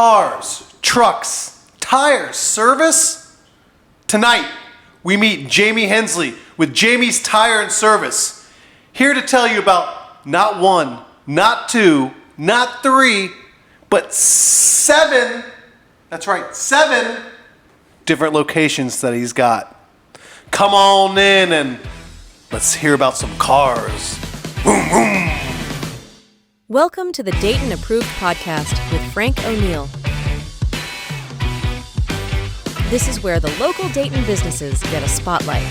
cars, trucks, tires, service? Tonight, we meet Jamie Hensley with Jamie's Tire and Service. Here to tell you about not one, not two, not three, but 7, that's right, 7 different locations that he's got. Come on in and let's hear about some cars. Boom, boom. Welcome to the Dayton Approved podcast with Frank O'Neill. This is where the local Dayton businesses get a spotlight.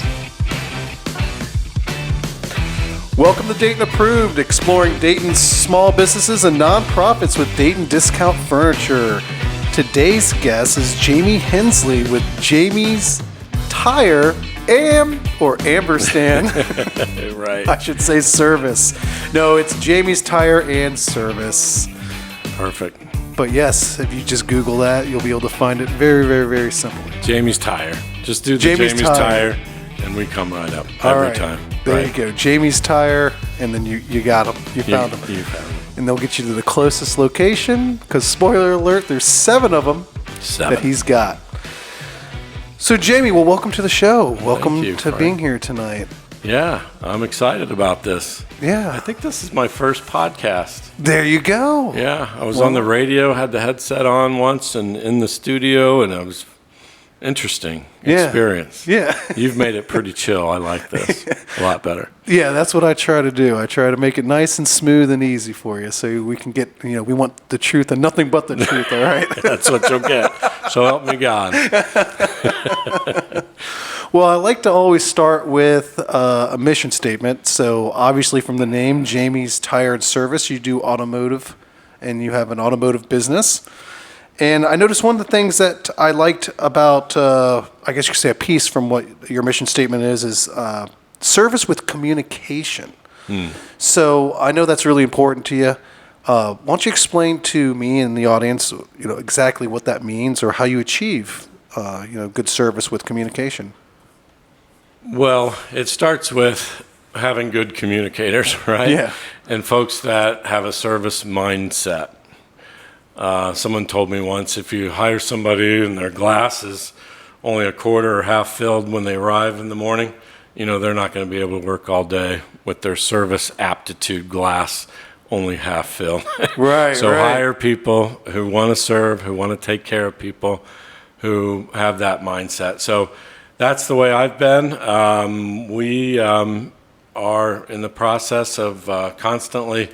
Welcome to Dayton Approved, exploring Dayton's small businesses and nonprofits with Dayton Discount Furniture. Today's guest is Jamie Hensley with Jamie's Tire Amberstan. Right. I should say service. No, it's Jamie's Tire and Service. Perfect. But yes, if you just Google that, you'll be able to find it very, very, very simply. Jamie's Tire. Just do the Jamie's Tire, and we come right up every time. There you go. Jamie's Tire, and then you got them. You found them. You found them. And they'll get you to the closest location, because spoiler alert, there's 7 of them that he's got. So Jamie, well, welcome to the show. Welcome to Frank. being here tonight. Yeah, I'm excited about this. Yeah. I think this is my first podcast. There you go. Yeah, I was on the radio, had the headset on once, and in the studio, and it was interesting experience. Yeah. You've made it pretty chill. I like this a lot better. Yeah, that's what I try to do. I try to make it nice and smooth and easy for you, so we can get, we want the truth and nothing but the truth, all right? That's what you'll get. So help me God. Well, I like to always start with a mission statement. So obviously from the name, Jamie's Tire and Service, you do automotive and you have an automotive business. And I noticed one of the things that I liked about, I guess you could say a piece from what your mission statement is service with communication. So I know that's really important to you. Why don't you explain to me and the audience, exactly what that means or how you achieve, good service with communication? Well, it starts with having good communicators, right? Yeah. And folks that have a service mindset. Someone told me once, if you hire somebody and their glass is only a quarter or half filled when they arrive in the morning, they're not going to be able to work all day with their service aptitude glass only half filled. Right. So right. hire people who want to serve, who want to take care of people, who have that mindset. So that's the way I've been. We are in the process of constantly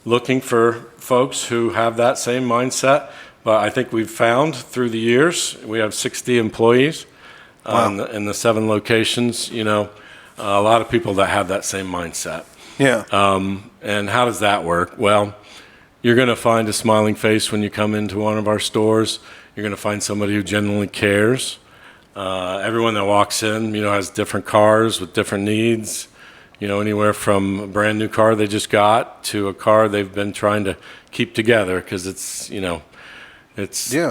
looking for folks who have that same mindset. But I think we've found through the years, we have 60 employees in the 7 locations, a lot of people that have that same mindset. Yeah. And how does that work? Well, you're going to find a smiling face when you come into one of our stores. You're going to find somebody who genuinely cares. Everyone that walks in, has different cars with different needs, anywhere from a brand new car they just got to a car they've been trying to keep together because it's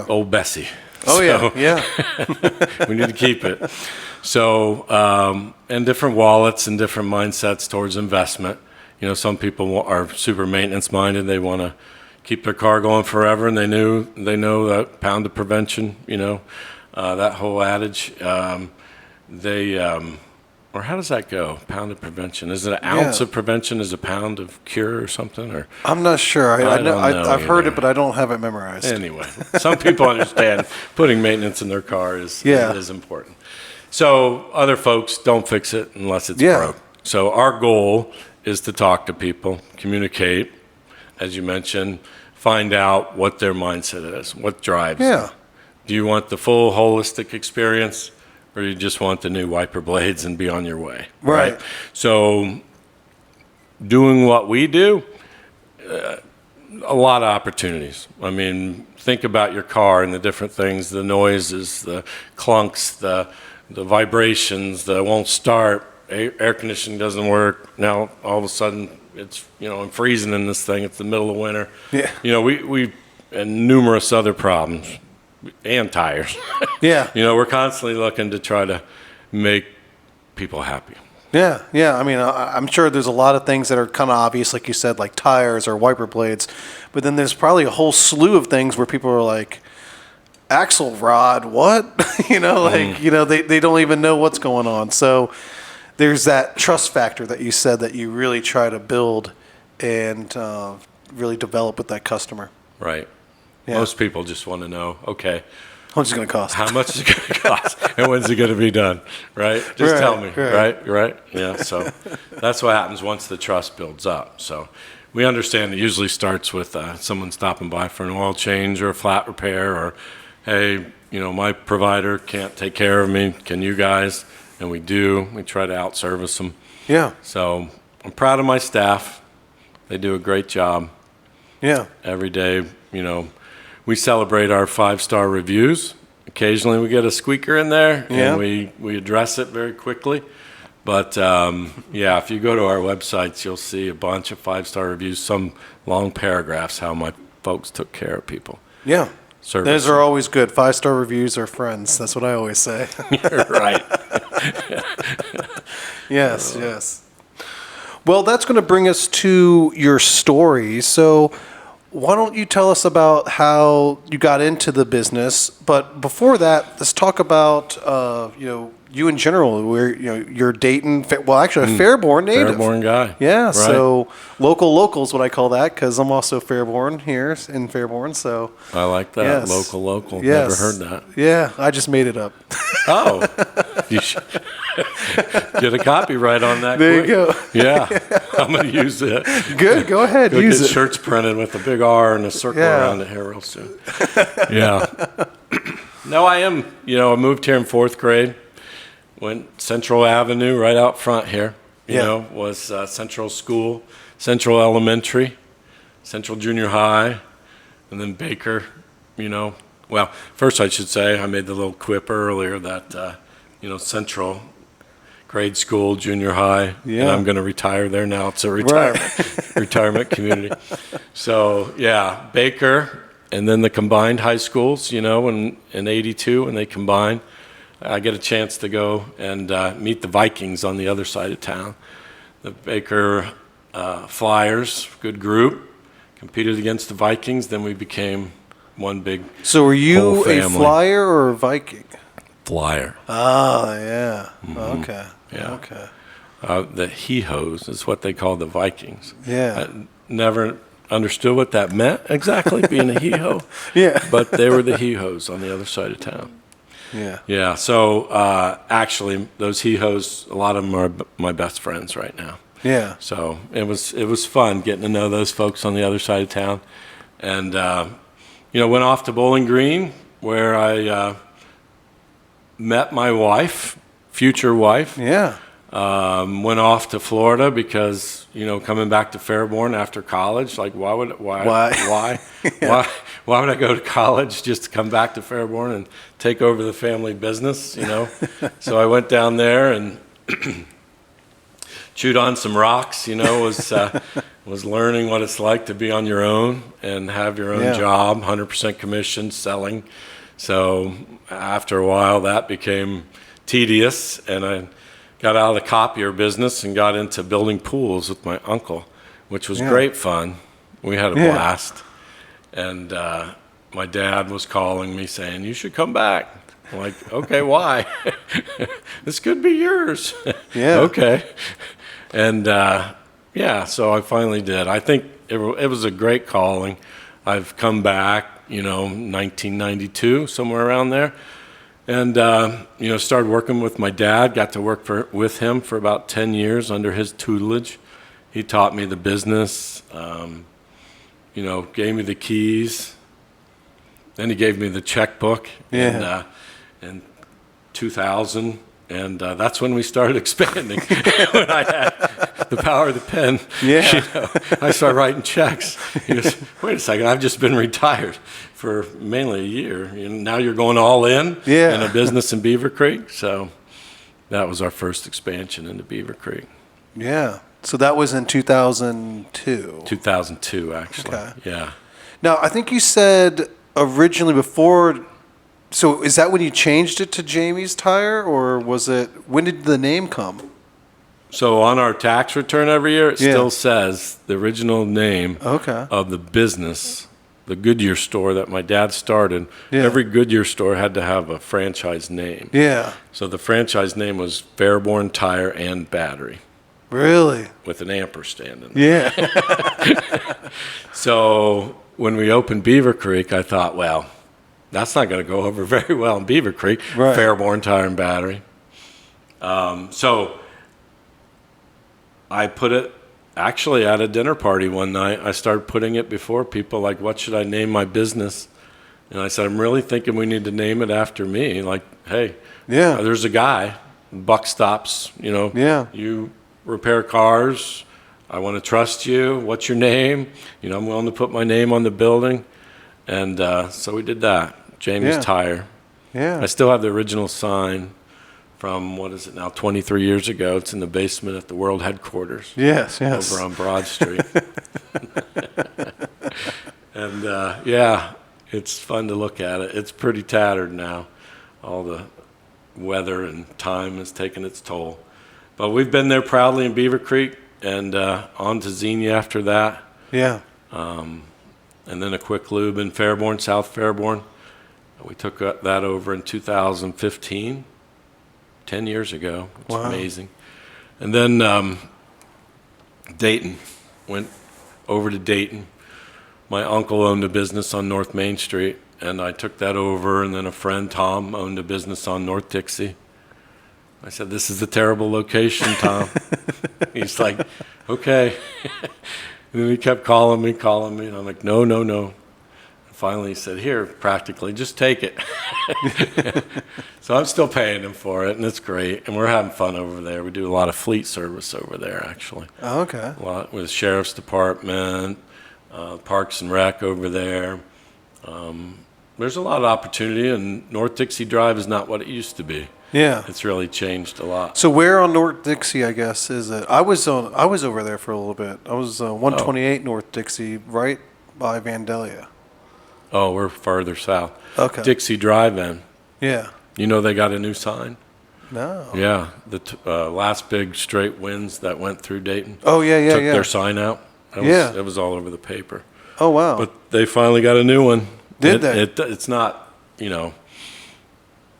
old Bessie. Oh, so, yeah. we need to keep it. So, and different wallets and different mindsets towards investment. Some people are super maintenance minded. They want to keep their car going forever, and they know that pound of prevention, that whole adage, or how does that go? Pound of prevention. Is it an ounce of prevention is a pound of cure or something? Or I'm not sure. I've heard either. it, but I don't have it memorized. Anyway, some people understand putting maintenance in their car is important. So other folks don't fix it unless it's broke. So our goal is to talk to people, communicate, as you mentioned, find out what their mindset is, what drives them. Do you want the full holistic experience, or do you just want the new wiper blades and be on your way? Right. So doing what we do, a lot of opportunities. I mean, think about your car and the different things, the noises, the clunks, the vibrations, the won't start, air conditioning doesn't work. Now, all of a sudden, it's, I'm freezing in this thing. It's the middle of winter. Yeah. We and numerous other problems. And tires. Yeah. We're constantly looking to try to make people happy. Yeah. I mean, I'm sure there's a lot of things that are kind of obvious, like you said, like tires or wiper blades. But then there's probably a whole slew of things where people are like, axle rod, what? They don't even know what's going on. So there's that trust factor that you said that you really try to build and really develop with that customer. Right. Yeah. Most people just want to know, okay, how much is it going to cost? How much is it going to cost? And when's it going to be done? Right? Just tell me. Right? Yeah. So that's what happens once the trust builds up. So we understand it usually starts with someone stopping by for an oil change or a flat repair, or, hey, my provider can't take care of me. Can you guys? And we do. We try to outservice them. Yeah. So I'm proud of my staff. They do a great job. Yeah. Every day, we celebrate our 5-star reviews. Occasionally we get a squeaker in there, and we address it very quickly. But, if you go to our websites, you'll see a bunch of 5-star reviews, some long paragraphs, how my folks took care of people. Yeah. Service. Those are always good. 5-star reviews are friends. That's what I always say. Right. Yes. Well, that's going to bring us to your story. So why don't you tell us about how you got into the business? But before that, let's talk about, you in general, where, you're Dayton, actually a Fairborn native. Fairborn guy. Yeah. Right. So local is what I call that, because I'm also Fairborn here in Fairborn. So I like that. Yes. Local. Yes. Never heard that. Yeah. I just made it up. Oh, you should get a copyright on that. There quick. you go. Yeah, I'm going to use it. Good. Go ahead. Go use get it. shirts printed with a big R and a circle around it here real soon. Yeah. No, I am. I moved here in 4th grade. Went Central Avenue right out front here. Was Central School, Central Elementary, Central Junior High, and then Baker. Well, first I should say I made the little quip earlier that Central grade school, junior high, and I'm going to retire there now. It's a retirement community. So Baker, and then the combined high schools. In '82 when they combined, I get a chance to go and meet the Vikings on the other side of town. The Baker Flyers, good group, competed against the Vikings. Then we became one big. So were you whole a family. Flyer or a Viking? Flyer. Oh, yeah. Mm-hmm. Okay. Yeah. Okay. The he-hos is what they call the Vikings. Yeah. I never understood what that meant exactly, being a he-ho. Yeah. But they were the he-hos on the other side of town. Yeah. Yeah. So actually, those he-hos, a lot of them are my best friends right now. Yeah. So it was fun getting to know those folks on the other side of town, and went off to Bowling Green where I met my wife, future wife. Yeah. Went off to Florida because coming back to Fairborn after college, like why would I go to college just to come back to Fairborn and take over the family business? So I went down there and chewed on some rocks. Was learning what it's like to be on your own and have your own job, 100% commission, selling. So after a while, that became tedious, and I got out of the copier business and got into building pools with my uncle, which was great fun. We had a blast. And my dad was calling me saying, "You should come back." I'm like, "Okay, why?" "This could be yours." Yeah. Okay. And so I finally did. I think it was a great calling. I've come back, 1992, somewhere around there. And, started working with my dad, got to work with him for about 10 years under his tutelage. He taught me the business, gave me the keys. Then he gave me the checkbook in 2000. And that's when we started expanding. When I had the power of the pen, I started writing checks. He goes, "Wait a second, I've just been retired for mainly a year. Now you're going all in a business in Beaver Creek." So that was our first expansion into Beaver Creek. Yeah. So that was in 2002. 2002, actually. Okay. Yeah. Now, I think you said originally before. So is that when you changed it to Jamie's Tire, or was it, when did the name come? So on our tax return every year, it Yeah. still says the original name Okay. of the business, the Goodyear store that my dad started. Yeah. Every Goodyear store had to have a franchise name. Yeah. So the franchise name was Fairborn Tire and Battery Really? with an ampersand in it. Yeah. So when we opened Beaver Creek, I thought, well, that's not going to go over very well in Beaver Creek. Right. Fairborn Tire and Battery. So I put it actually at a dinner party one night. I started putting it before people, like, what should I name my business? And I said, I'm really thinking we need to name it after me. Like, hey, Yeah. there's a guy, buck stops, Yeah. you repair cars. I want to trust you. What's your name? I'm willing to put my name on the building. And so we did that. Jamie's Yeah. Tire. Yeah. I still have the original sign from, 23 years ago. It's in the basement at the world headquarters Yes. Yes. over on Broad Street. And yeah, it's fun to look at it. It's pretty tattered now. All the weather and time has taken its toll. But we've been there proudly in Beaver Creek and on to Xenia after that. Yeah. And then a quick lube in Fairborn, South Fairborn. We took that over in 2015, 10 years ago. It's Wow. amazing. And then Dayton, went over to Dayton. My uncle owned a business on North Main Street, and I took that over, and then a friend, Tom, owned a business on North Dixie. I said, this is a terrible location, Tom. He's like, okay. And then he kept calling me, and I'm like, no. And finally he said, here, practically, just take it. So I'm still paying him for it, and it's great. And we're having fun over there. We do a lot of fleet service over there, actually. Oh, okay. A lot with Sheriff's Department, Parks and Rec over there. There's a lot of opportunity, and North Dixie Drive is not what it used to be. Yeah. It's really changed a lot. So where on North Dixie, I guess, is it? I was over there for a little bit. I was 128 North Dixie, right by Vandalia. Oh, we're farther south. Okay. Dixie Drive-In. Yeah. They got a new sign? No. Yeah, the last big straight winds that went through Dayton. Oh yeah. Took their sign out. It was all over the paper. Oh wow. But they finally got a new one. Did they? It's not,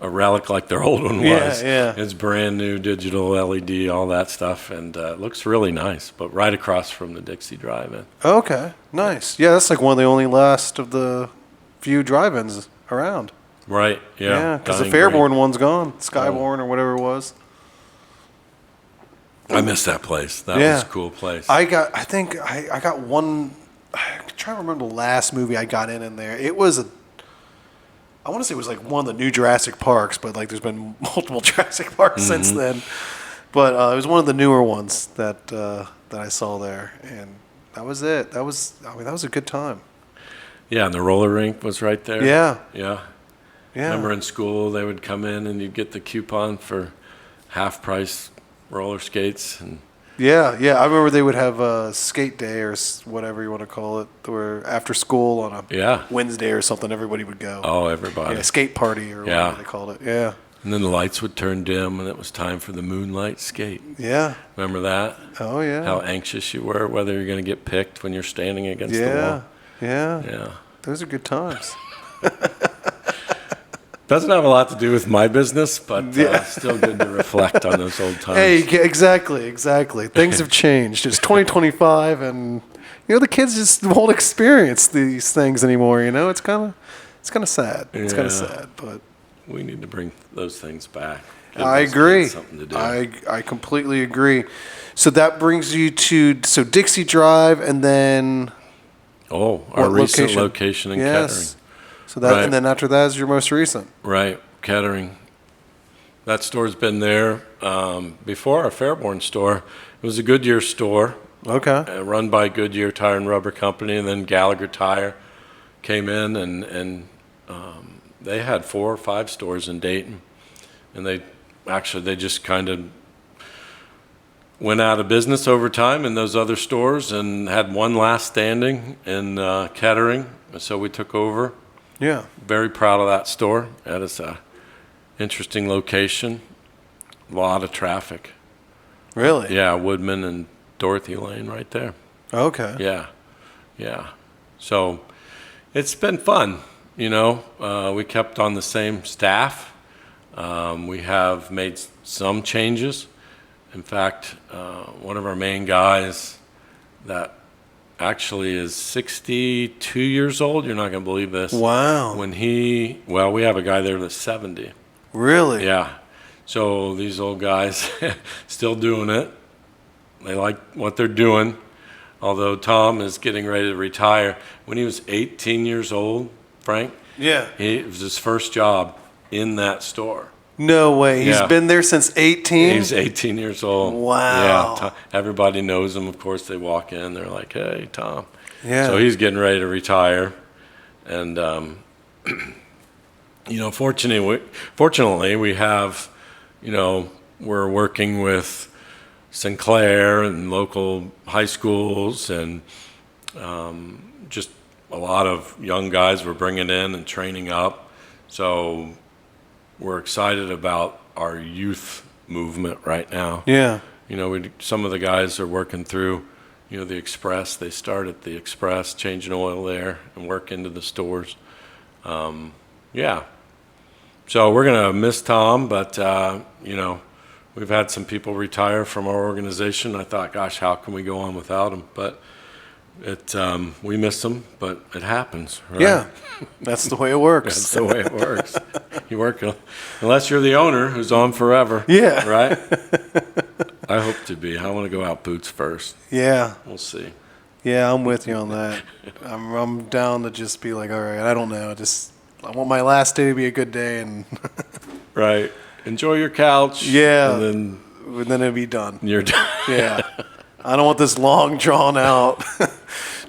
a relic like their old one was. Yeah. It's brand new, digital LED, all that stuff, and it looks really nice. But right across from the Dixie Drive-In. Okay. Nice. Yeah, that's like one of the only last of the few drive-ins around. Right. Yeah. Yeah, because the Dying Fairborn breed. one's gone. Skyborn or whatever it was. I miss that place. That Yeah. was a cool place. I got one. I'm trying to remember the last movie I got in there. It was I want to say it was like one of the new Jurassic Parks, but like there's been multiple Jurassic Parks since then. But it was one of the newer ones that I saw there, and that was it. That was a good time. Yeah, and the roller rink was right there. Yeah. Yeah. Yeah. Remember in school they would come in and you'd get the coupon for half price roller skates and Yeah. I remember they would have a skate day or whatever you want to call it, where after school on a Wednesday or something, everybody would go. Oh, everybody. Yeah, skate party or whatever they called it. Yeah. And then the lights would turn dim and it was time for the moonlight skate. Yeah. Remember that? Oh yeah. How anxious you were whether you're going to get picked when you're standing against the wall. Yeah. Those are good times. Doesn't have a lot to do with my business, but still good to reflect on those old times. Hey, exactly. Things have changed. It's 2025, and the kids just won't experience these things anymore. It's kind of sad. It's kind of sad, but we need to bring those things back. I agree. Something to do. I completely agree. So that brings you to Dixie Drive, and then our recent location in Kettering. So that, and then after that is your most recent. Right, Kettering. That store's been there before our Fairborn store. It was a Goodyear store. Okay. Run by Goodyear Tire and Rubber Company, and then Gallagher Tire came in, and they had 4 or 5 stores in Dayton, and they just kind of went out of business over time in those other stores and had one last standing in Kettering, so we took over. Yeah. Very proud of that store. That is a interesting location. A lot of traffic. Really? Yeah, Woodman and Dorothy Lane right there. Okay. Yeah. So it's been fun, We kept on the same staff. We have made some changes. In fact, one of our main guys that actually is 62 years old, you're not going to believe this. Wow. We have a guy there that's 70. Really? Yeah. So these old guys still doing it. They like what they're doing. Although Tom is getting ready to retire. When he was 18 years old, Frank, Yeah. it was his first job in that store. No way. He's Yeah. been there since 18? He's 18 years old. Wow. Yeah. Everybody knows him. Of course, they walk in. They're like, "Hey, Tom." Yeah. So he's getting ready to retire, and fortunately, we have, we're working with Sinclair and local high schools, and just a lot of young guys we're bringing in and training up. So we're excited about our youth movement right now. Yeah. Some of the guys are working through, the Express. They start at the Express, changing oil there, and work into the stores. Yeah. So we're going to miss Tom, but, we've had some people retire from our organization. I thought, gosh, how can we go on without him? But we miss him, but it happens, right? Yeah. That's the way it works. That's the way it works. You work, unless you're the owner who's on forever. Yeah. Right? I hope to be. I want to go out boots first. Yeah. We'll see. Yeah, I'm with you on that. I'm down to just be like, all right, I don't know. I want my last day to be a good day, and Right. Enjoy your couch. yeah, And then it'll be done. you're done. Yeah. I don't want this long, drawn out,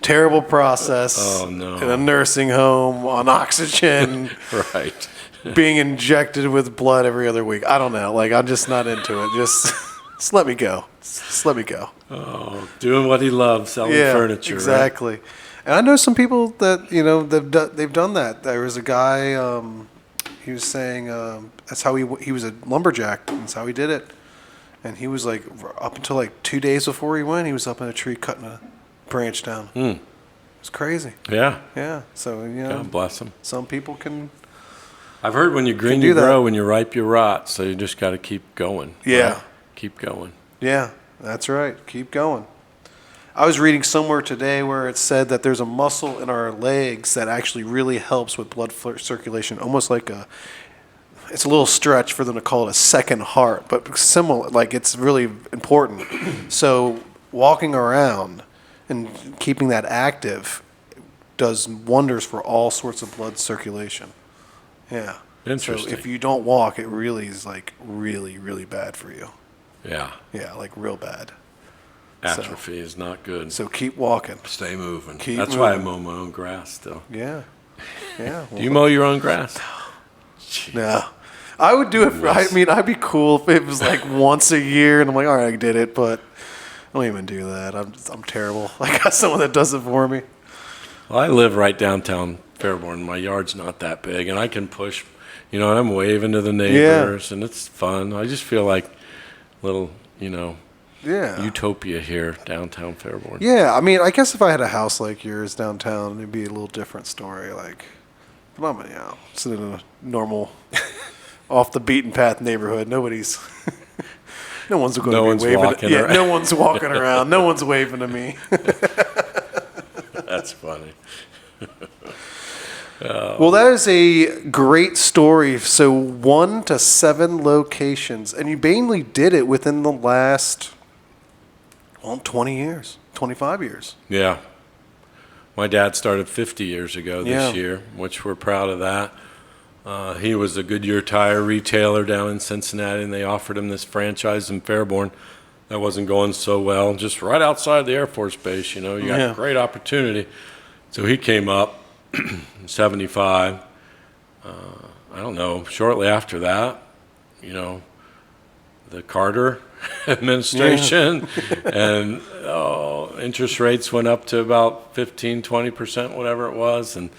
terrible process. Oh, no. In a nursing home on oxygen, Right. being injected with blood every other week. I don't know. Like, I'm just not into it. Just let me go. Just let me go. Oh, doing what he loves, selling furniture. Exactly. Right? And I know some people that they've done that. There was a guy. He was saying that's how he was a lumberjack. That's how he did it. And he was like up until like 2 days before he went, he was up in a tree cutting a branch down. It was crazy. Yeah. Yeah. So God bless him. some people can. I've heard when you green, do you that. grow. When you ripe, you rot. So you just got to keep going. Yeah. Right? Keep going. Yeah, that's right. Keep going. I was reading somewhere today where it said that there's a muscle in our legs that actually really helps with blood circulation, almost like it's a little stretch for them to call it a second heart, but similar, like it's really important. So walking around and keeping that active does wonders for all sorts of blood circulation. Yeah. Interesting. So if you don't walk, it really is like really, really bad for you. Yeah. Yeah, like real bad. Atrophy is not good. So keep walking. Stay moving. Keep That's why I moving. mow my own grass still. Yeah. Yeah. Do you mow your own grass? No. I would do it. I'd be cool if it was like once a year, and I'm like, all right, I did it, but I don't even do that. I'm terrible. I got someone that does it for me. Well, I live right downtown Fairborn. My yard's not that big, and I can push, and I'm waving to the neighbors, and it's fun. I just feel like little, Yeah. utopia here, downtown Fairborn. Yeah. I guess if I had a house like yours downtown, it'd be a little different story. Like, but I'm, sitting in a normal, off the beaten path neighborhood. No one's going No to one's be waving. walking Yeah. around. No one's walking around. No one's waving to me. That's funny. Well, that is a great story. So 1 to 7 locations, and you mainly did it within the last, 20 years, 25 years. Yeah. My dad started 50 years ago this Yeah. year, which we're proud of that. He was a Goodyear tire retailer down in Cincinnati, and they offered him this franchise in Fairborn that wasn't going so well, just right outside the Air Force Base. You got Yeah. a great opportunity. So he came up in 75. I don't know, shortly after that, the Carter administration and interest rates went up to about 15, 20%, whatever it was. And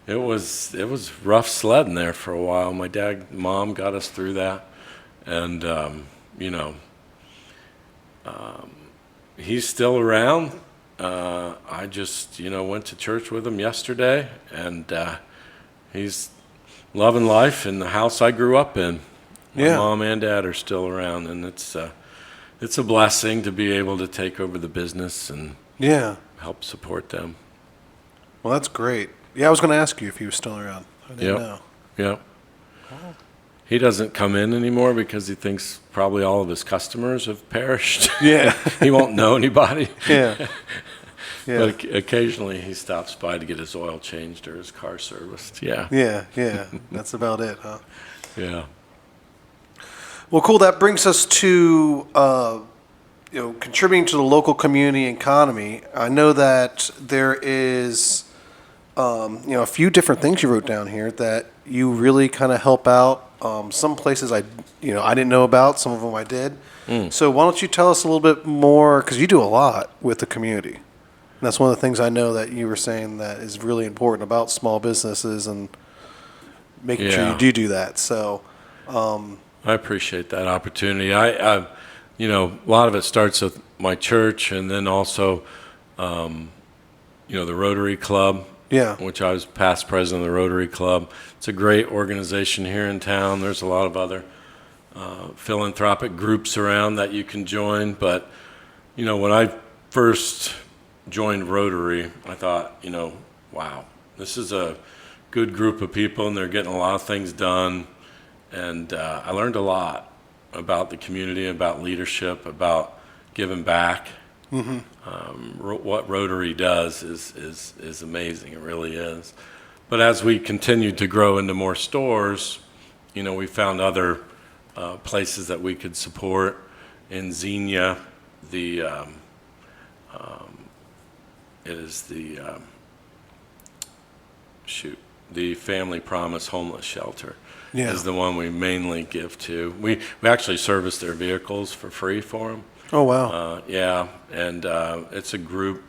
it was rough sledding there for a while. My dad, mom got us through that. And, He's still around. I just, went to church with him yesterday, and he's loving life in the house I grew up in. My mom and dad are still around, and it's a blessing to be able to take over the business and help support them. Well, that's great. Yeah, I was going to ask you if he was still around. I didn't know. Yep. He doesn't come in anymore because he thinks probably all of his customers have perished. Yeah. He won't know anybody. Yeah. But occasionally he stops by to get his oil changed or his car serviced. Yeah. Yeah. That's about it, huh? Yeah. Well, cool. That brings us to contributing to the local community and economy. I know that there is a few different things you wrote down here that you really kind of help out. Some places I didn't know about. Some of them I did. So why don't you tell us a little bit more? Because you do a lot with the community. And that's one of the things I know that you were saying that is really important about small businesses and making sure you do that. So I appreciate that opportunity. A lot of it starts with my church, and then also, the Rotary Club. Yeah. Which I was past president of the Rotary Club. It's a great organization here in town. There's a lot of other philanthropic groups around that you can join. But, when I first joined Rotary, I thought, wow, this is a good group of people, and they're getting a lot of things done. And I learned a lot about the community, about leadership, about giving back. Mm-hmm. What Rotary does is amazing. It really is. But as we continued to grow into more stores, we found other places that we could support. In Xenia, it is the Family Promise Homeless Shelter. Is the one we mainly give to. We actually service their vehicles for free for them. Oh, wow. And it's a group,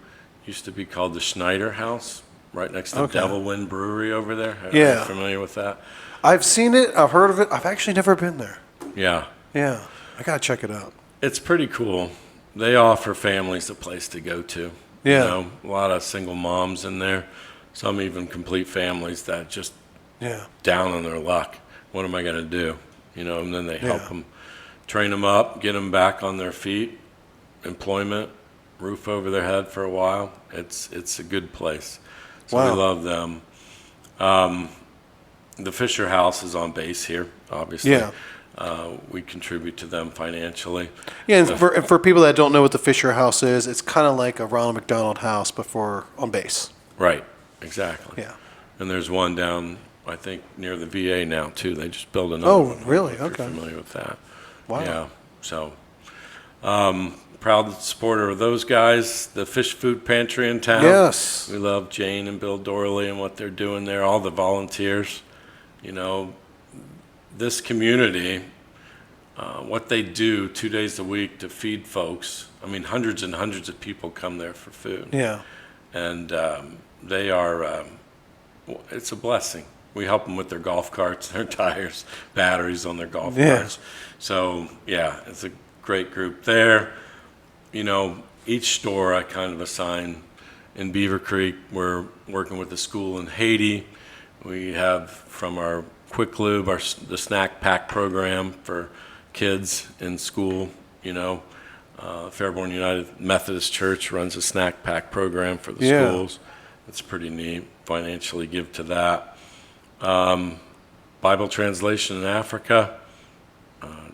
used to be called the Schneider House, right next to Devil Wind Brewery over there. Are you familiar with that? I've seen it. I've heard of it. I've actually never been there. Yeah. Yeah. I got to check it out. It's pretty cool. They offer families a place to go to. Yeah. A lot of single moms in there, some even complete families that just down on their luck. What am I going to do? And then they help them. Train them up, get them back on their feet, employment, roof over their head for a while. It's a good place. So we love them. The Fisher House is on base here, obviously. Yeah. We contribute to them financially. Yeah, and for people that don't know what the Fisher House is, it's kind of like a Ronald McDonald House, but for on base. Right, exactly. Yeah. And there's one down, I think, near the VA now, too. They just built another one. Oh, really? If you're Okay. familiar with that. Wow. Yeah, so proud supporter of those guys, the Fish Food Pantry in town. Yes. We love Jane and Bill Dorley and what they're doing there, all the volunteers. This community, what they do 2 days a week to feed folks, hundreds and hundreds of people come there for food. Yeah. And they are, it's a blessing. We help them with their golf carts, their tires, batteries on their golf carts. So, it's a great group there. Each store I kind of assign. In Beaver Creek, we're working with the school in Haiti. We have from our Quick Lube, the snack pack program for kids in school. Fairborn United Methodist Church runs a snack pack program for the schools. It's pretty neat. Financially give to that. Bible translation in Africa.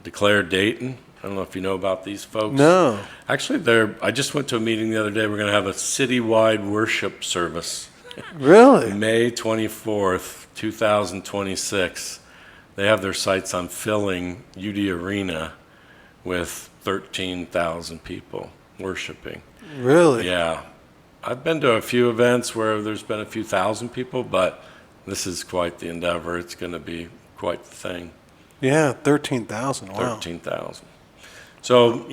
Declare Dayton. I don't know if you know about these folks. No. Actually, I just went to a meeting the other day. We're going to have a citywide worship service. Really? May 24th, 2026. They have their sights on filling UD Arena with 13,000 people worshiping. Really? Yeah. I've been to a few events where there's been a few thousand people, but this is quite the endeavor. It's going to be quite the thing. Yeah, 13,000. Wow. 13,000. So,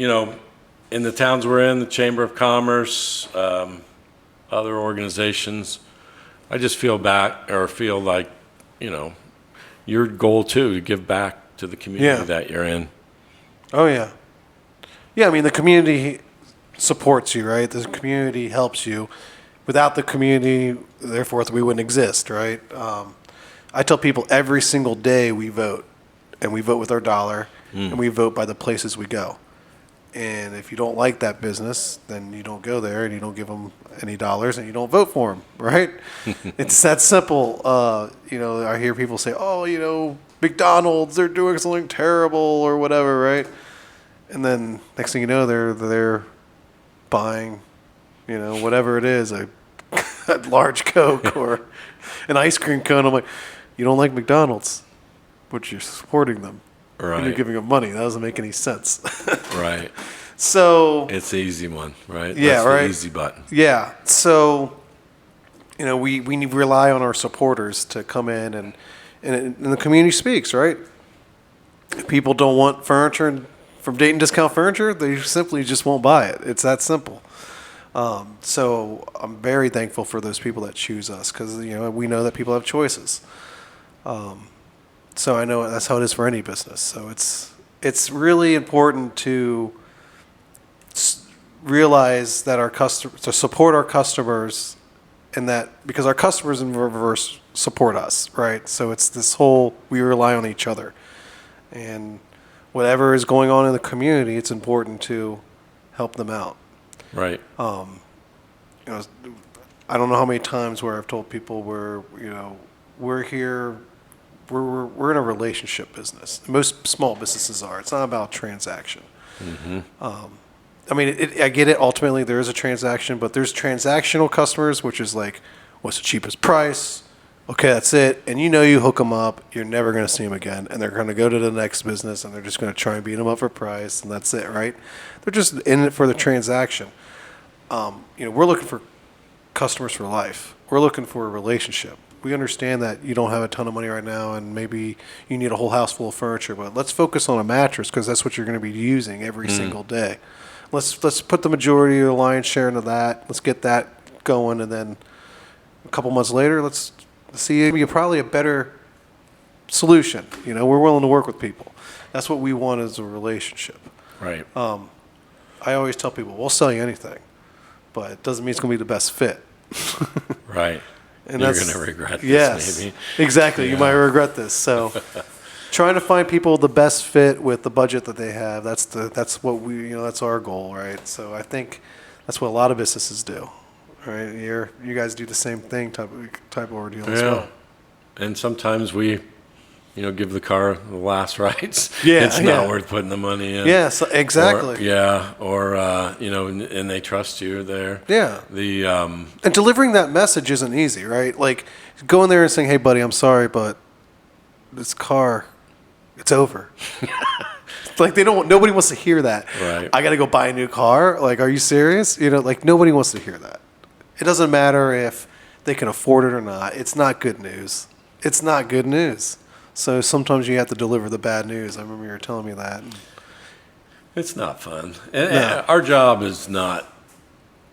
in the towns we're in, the Chamber of Commerce, other organizations, I just feel like, your goal too, to give back to the community that you're in. Oh, yeah. Yeah, I mean, the community supports you, right? The community helps you. Without the community, therefore, we wouldn't exist, right? I tell people every single day we vote, and we vote with our dollar, and we vote by the places we go. And if you don't like that business, then you don't go there, and you don't give them any dollars, and you don't vote for them, right? It's that simple. I hear people say, "Oh, McDonald's, they're doing something terrible or whatever," right? And then next thing you know, they're buying, whatever it is, a large Coke or an ice cream cone. I'm like, you don't like McDonald's, but you're supporting them. Right. And you're giving them money. That doesn't make any sense. Right. So it's the easy one, right? Yeah, That's right. The easy button. Yeah. So, we rely on our supporters to come in and the community speaks, right? If people don't want furniture from Dayton Discount Furniture, they simply just won't buy it. It's that simple. So I'm very thankful for those people that choose us because, we know that people have choices. So I know that's how it is for any business. So it's really important to realize that to support our customers, and that because our customers in reverse support us, right? So it's this whole, we rely on each other, and whatever is going on in the community, it's important to help them out. Right. I don't know how many times where I've told people we're here, we're in a relationship business. Most small businesses are. It's not about transaction. Mm-hmm. I get it. Ultimately, there is a transaction, but there's transactional customers, which is like, what's the cheapest price? Okay, that's it. And you hook them up, you're never going to see them again. And they're going to go to the next business, and they're just going to try and beat them up for price, and that's it, right? They're just in it for the transaction. We're looking for customers for life. We're looking for a relationship. We understand that you don't have a ton of money right now, and maybe you need a whole house full of furniture, but let's focus on a mattress because that's what you're going to be using every single day. Let's put the majority of the lion's share into that. Let's get that going, and then a couple months later, let's see probably a better solution. We're willing to work with people. That's what we want as a relationship. Right. I always tell people, we'll sell you anything, but it doesn't mean it's going to be the best fit. Right. And you're going to regret this, yes, maybe. Exactly. Yeah. You might regret this. So trying to find people the best fit with the budget that they have, that's what that's our goal, right? So I think that's what a lot of businesses do, right? You guys do the same thing type of ordeal as well. And sometimes we give the car the last rights. Yeah, it's not worth putting the money in. Yes, exactly. Or and they trust you there. Yeah. And delivering that message isn't easy, right? Like going there and saying, "Hey, buddy, I'm sorry, but this car, it's over." Like nobody wants to hear that. Right. I got to go buy a new car. Like, are you serious? Nobody wants to hear that. It doesn't matter if they can afford it or not. It's not good news. It's not good news. So sometimes you have to deliver the bad news. I remember you were telling me that. it's not fun. And our job is not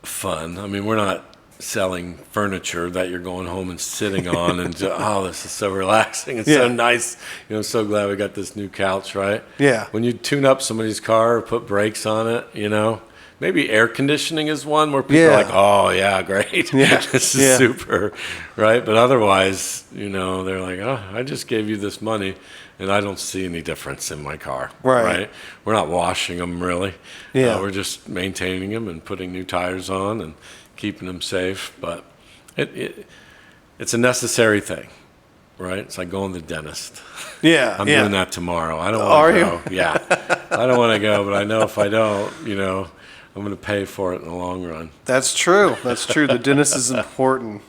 fun. I mean, we're not selling furniture that you're going home and sitting on and this is so relaxing. It's so nice. So glad we got this new couch, right? Yeah. When you tune up somebody's car or put brakes on it, maybe air conditioning is one where people are like, oh, yeah, great. Yeah. This is super, right? But otherwise, they're like, oh, I just gave you this money, and I don't see any difference in my car, right? We're not washing them, really. Yeah. We're just maintaining them and putting new tires on and keeping them safe. But it's a necessary thing, right? It's like going to the dentist. Yeah. I'm doing that tomorrow. I don't want to go. You? Yeah. I don't want to go, but I know if I don't, I'm going to pay for it in the long run. That's true. The dentist is important.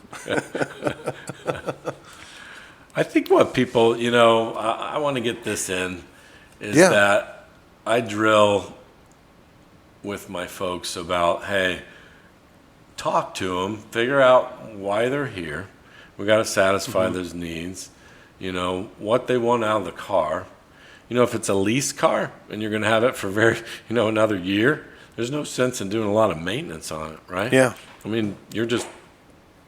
I think what people, I want to get this in, is that I drill with my folks about, hey, talk to them, figure out why they're here. We got to satisfy those needs, what they want out of the car. If it's a lease car and you're going to have it for another year, there's no sense in doing a lot of maintenance on it, right? Yeah. I mean, you're just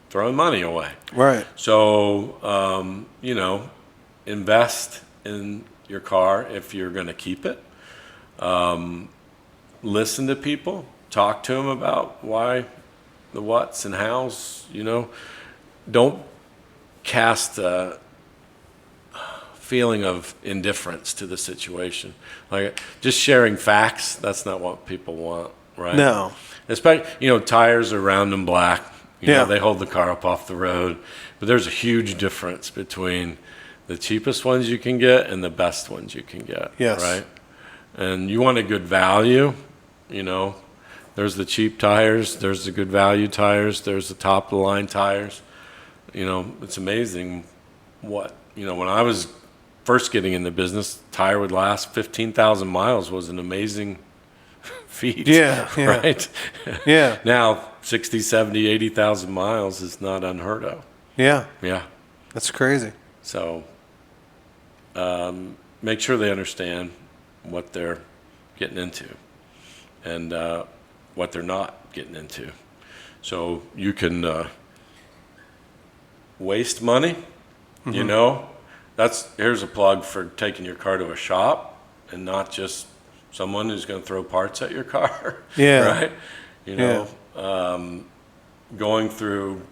throwing money away. Right. So, invest in your car if you're going to keep it. listen to people, talk to them about why, the whats and hows, Don't cast a feeling of indifference to the situation. Like just sharing facts, that's not what people want, right? No. Especially, tires are round and black. Yeah. They hold the car up off the road. But there's a huge difference between the cheapest ones you can get and the best ones you can get. Yes. Right? And you want a good value, There's the cheap tires, there's the good value tires, there's the top of the line tires. It's amazing what, when I was first getting in the business, tire would last 15,000 miles was an amazing feat. Yeah. Right? Yeah. Now, 60, 70, 80,000 miles is not unheard of. Yeah. Yeah. That's crazy. So make sure they understand what they're getting into and what they're not getting into. So you can waste money, here's a plug for taking your car to a shop and not just someone who's going to throw parts at your car. Yeah. Right? Going through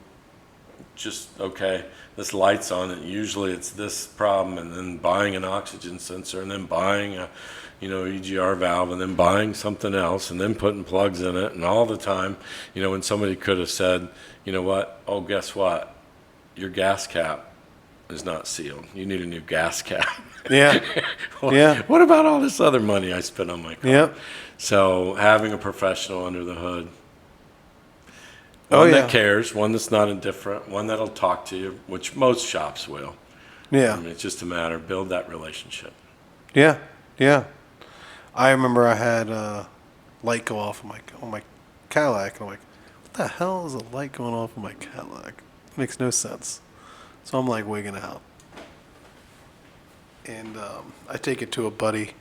just, okay, this light's on, and usually it's this problem, and then buying an oxygen sensor, and then buying a, EGR valve, and then buying something else, and then putting plugs in it, and all the time, when somebody could have said, you know what, oh, guess what? Your gas cap is not sealed. You need a new gas cap. Yeah. Yeah. What about all this other money I spent on my car? Yep. So having a professional under the hood, Oh, one yeah. that cares, one that's not indifferent, one that'll talk to you, which most shops will. Yeah. I mean, it's just a matter of build that relationship. Yeah. Yeah. I remember I had a light go off on my Cadillac, and I'm like, what the hell is a light going off on my Cadillac? Makes no sense. So I'm like wigging out. And I take it to a buddy.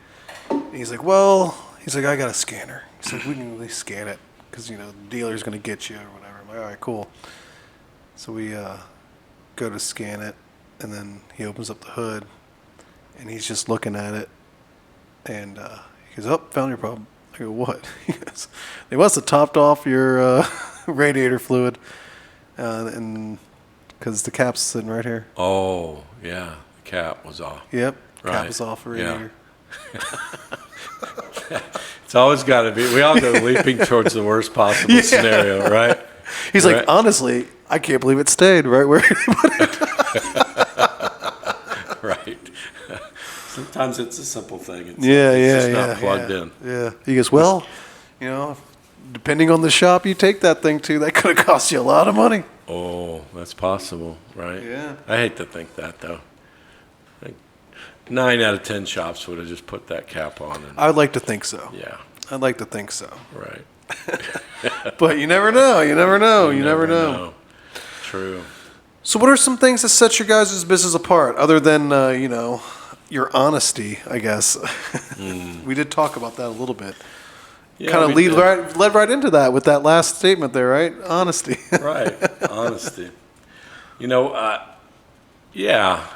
And he's like, I got a scanner. He's like, we can at least scan it because, the dealer's going to get you or whatever. I'm like, all right, cool. So we go to scan it, and then he opens up the hood, and he's just looking at it. And he goes, oh, found your problem. I go, what? He goes, they must have topped off your radiator fluid. And because the cap's sitting right here. Oh, yeah. The cap was off. Yep. Right. Cap is off the radiator. It's always got to be. We all go leaping towards the worst possible scenario, right? He's right? like, honestly, I can't believe it stayed right where he put it. Right. Sometimes it's a simple thing. It's just not plugged in. Yeah. He goes, well, depending on the shop you take that thing to, that could have cost you a lot of money. Oh, that's possible, right? Yeah. I hate to think that, though. 9 out of 10 shops would have just put that cap on. And, I'd like to think so. yeah, I'd like to think so. right. But you never know. You never know. True. So what are some things that set your guys' business apart other than, your honesty, I guess? We did talk about that a little bit. Yeah, Kind of led right into that with that last statement there, right? Honesty. Right. Honesty. Yeah.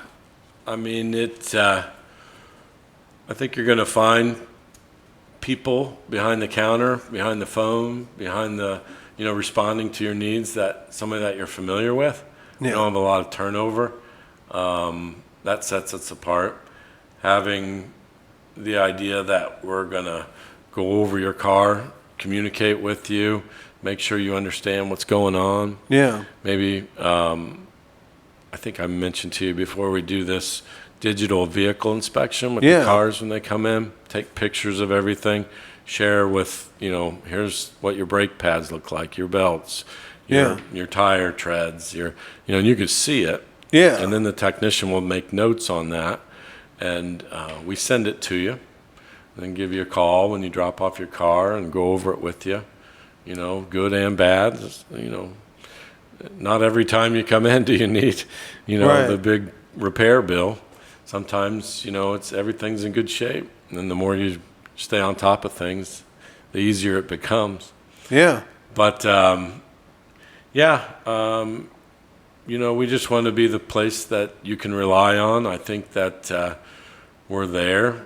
I mean, I think you're going to find people behind the counter, behind the phone, behind the, responding to your needs, that somebody that you're familiar with. Yeah. You don't have a lot of turnover. That sets us apart. Having the idea that we're going to go over your car, communicate with you, make sure you understand what's going on. Yeah. Maybe, I think I mentioned to you before, we do this digital vehicle inspection with the cars when they come in, take pictures of everything, share with, here's what your brake pads look like, your belts, your tire treads, and you can see it. Yeah. And then the technician will make notes on that, and we send it to you, and then give you a call when you drop off your car and go over it with you, good and bad, Not every time you come in do you need, Right. the big repair bill. Sometimes, everything's in good shape. And then the more you stay on top of things, the easier it becomes. Yeah. But, we just want to be the place that you can rely on. I think that we're there.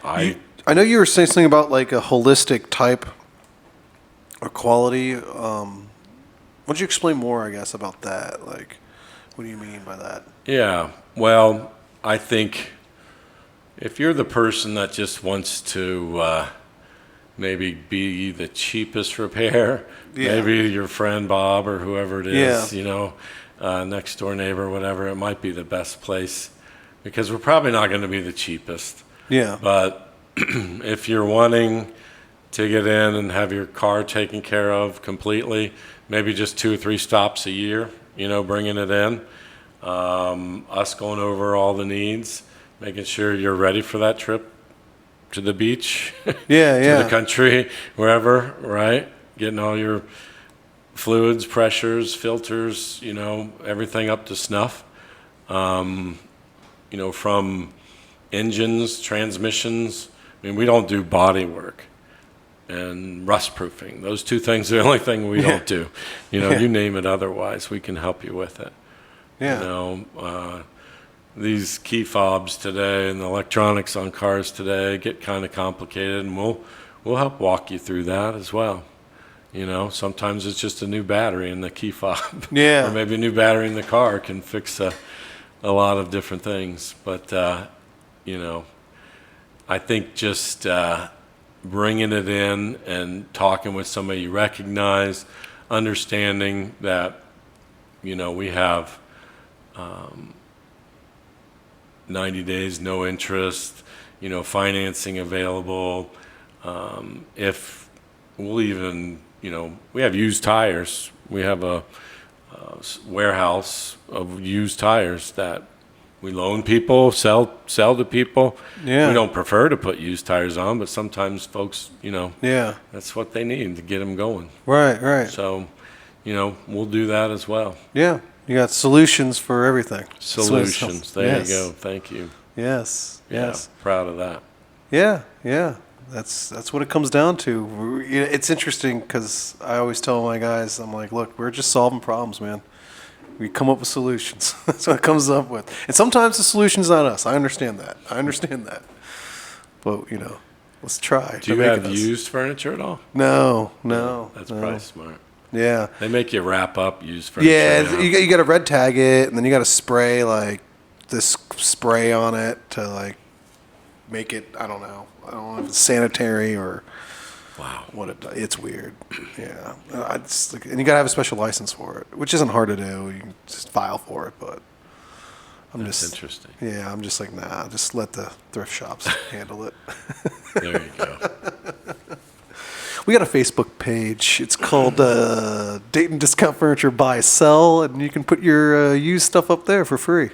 I know you were saying something about like a holistic type or quality. Why don't you explain more, I guess, about that? Like, what do you mean by that? Yeah, well, I think if you're the person that just wants to maybe be the cheapest repair, maybe your friend Bob or whoever it is, next door neighbor, whatever, it might be the best place because we're probably not going to be the cheapest. Yeah. But if you're wanting to get in and have your car taken care of completely, maybe just 2 or 3 stops a year, bringing it in, us going over all the needs, making sure you're ready for that trip to the beach, to the country, wherever, right? Getting all your fluids, pressures, filters, everything up to snuff. From engines, transmissions. I mean, we don't do body work and rust proofing. Those 2 things are the only thing we don't do. You name it otherwise, we can help you with it. Yeah. These key fobs today and the electronics on cars today get kind of complicated, and we'll help walk you through that as well. Sometimes it's just a new battery in the key fob. Yeah. Or maybe a new battery in the car can fix a lot of different things. But, I think just bringing it in and talking with somebody you recognize, understanding that, we have 90 days, no interest, financing available. If we'll even, we have used tires. We have a warehouse of used tires that we loan people, sell to people. Yeah. We don't prefer to put used tires on, but sometimes folks, Yeah. that's what they need to get them going. Right. So, we'll do that as well. Yeah. You got solutions for everything. Solutions. There you go. Thank you. Yes. Yes. Yeah, proud of that. Yeah. That's what it comes down to. It's interesting because I always tell my guys, I'm like, look, we're just solving problems, man. We come up with solutions. That's what it comes up with. And sometimes the solution's not us. I understand that. But, let's try. Do you have used furniture at all? No. That's probably smart. Yeah. They make you wrap up used furniture. Yeah, you got to red tag it, and then you got to spray like this spray on it to like make it. I don't know if it's sanitary or what it's weird. Yeah, and you got to have a special license for it, which isn't hard to do. You can just file for it, but That's interesting. Yeah, I'm just like, nah, just let the thrift shops handle it. There you go. We got a Facebook page. It's called Dayton Discount Furniture Buy Sell, and you can put your used stuff up there for free.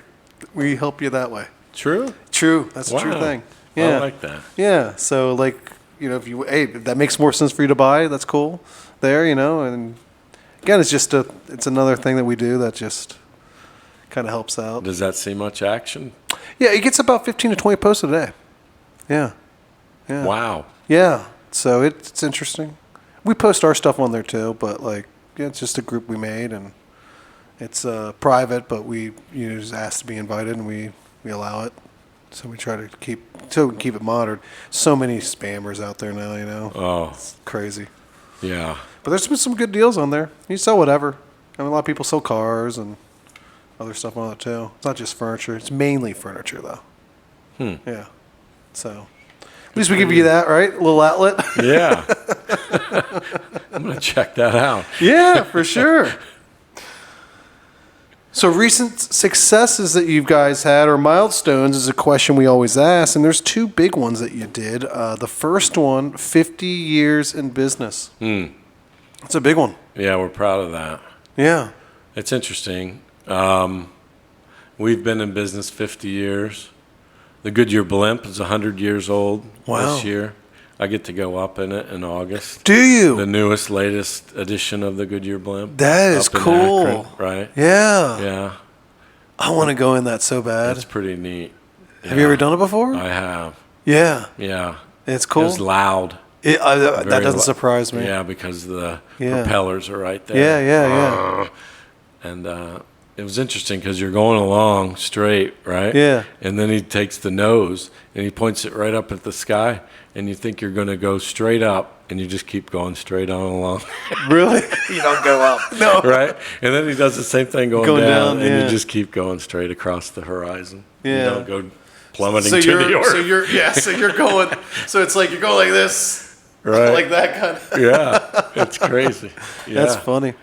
We help you that way. True? True. That's a true thing. Yeah. I like that. Yeah. So if that makes more sense for you to buy, that's cool. There, and again, it's another thing that we do that just kind of helps out. Does that see much action? Yeah, it gets about 15 to 20 posts a day. Yeah. Wow. Yeah. So it's interesting. We post our stuff on there too, but it's just a group we made, and it's private, but we just ask to be invited, and we allow it. So we try to keep it monitored. So many spammers out there now, Oh. It's crazy. Yeah. But there's been some good deals on there. You sell whatever. I mean, a lot of people sell cars and other stuff on it too. It's not just furniture. It's mainly furniture though. Yeah. So at least we give you that, right? A little outlet. Yeah. I'm going to check that out. Yeah, for sure. So recent successes that you guys had, or milestones, is a question we always ask, and there's 2 big ones that you did. The first one, 50 years in business. It's a big one. Yeah, we're proud of that. Yeah. It's interesting. We've been in business 50 years. The Goodyear blimp is 100 years old this year. I get to go up in it in August. Do you? The latest edition of the Goodyear blimp. That is cool. Akron, right? Yeah. Yeah. I want to go in that so bad. It's pretty neat. Have you ever done it before? I have. Yeah. Yeah. It's cool. It was loud. That doesn't surprise me. Yeah, because the propellers are right there. Yeah. And it was interesting because you're going along straight, right? Yeah. And then he takes the nose and he points it right up at the sky, and you think you're going to go straight up, and you just keep going straight on along. Really? You don't go up. No. Right? And then he does the same thing going Down, and yeah. you just keep going straight across the horizon. Yeah. You don't go plummeting So to the you're, earth. so you're going, so it's like you're going like this, Right. like that kind of. Yeah, it's crazy. Yeah. That's funny.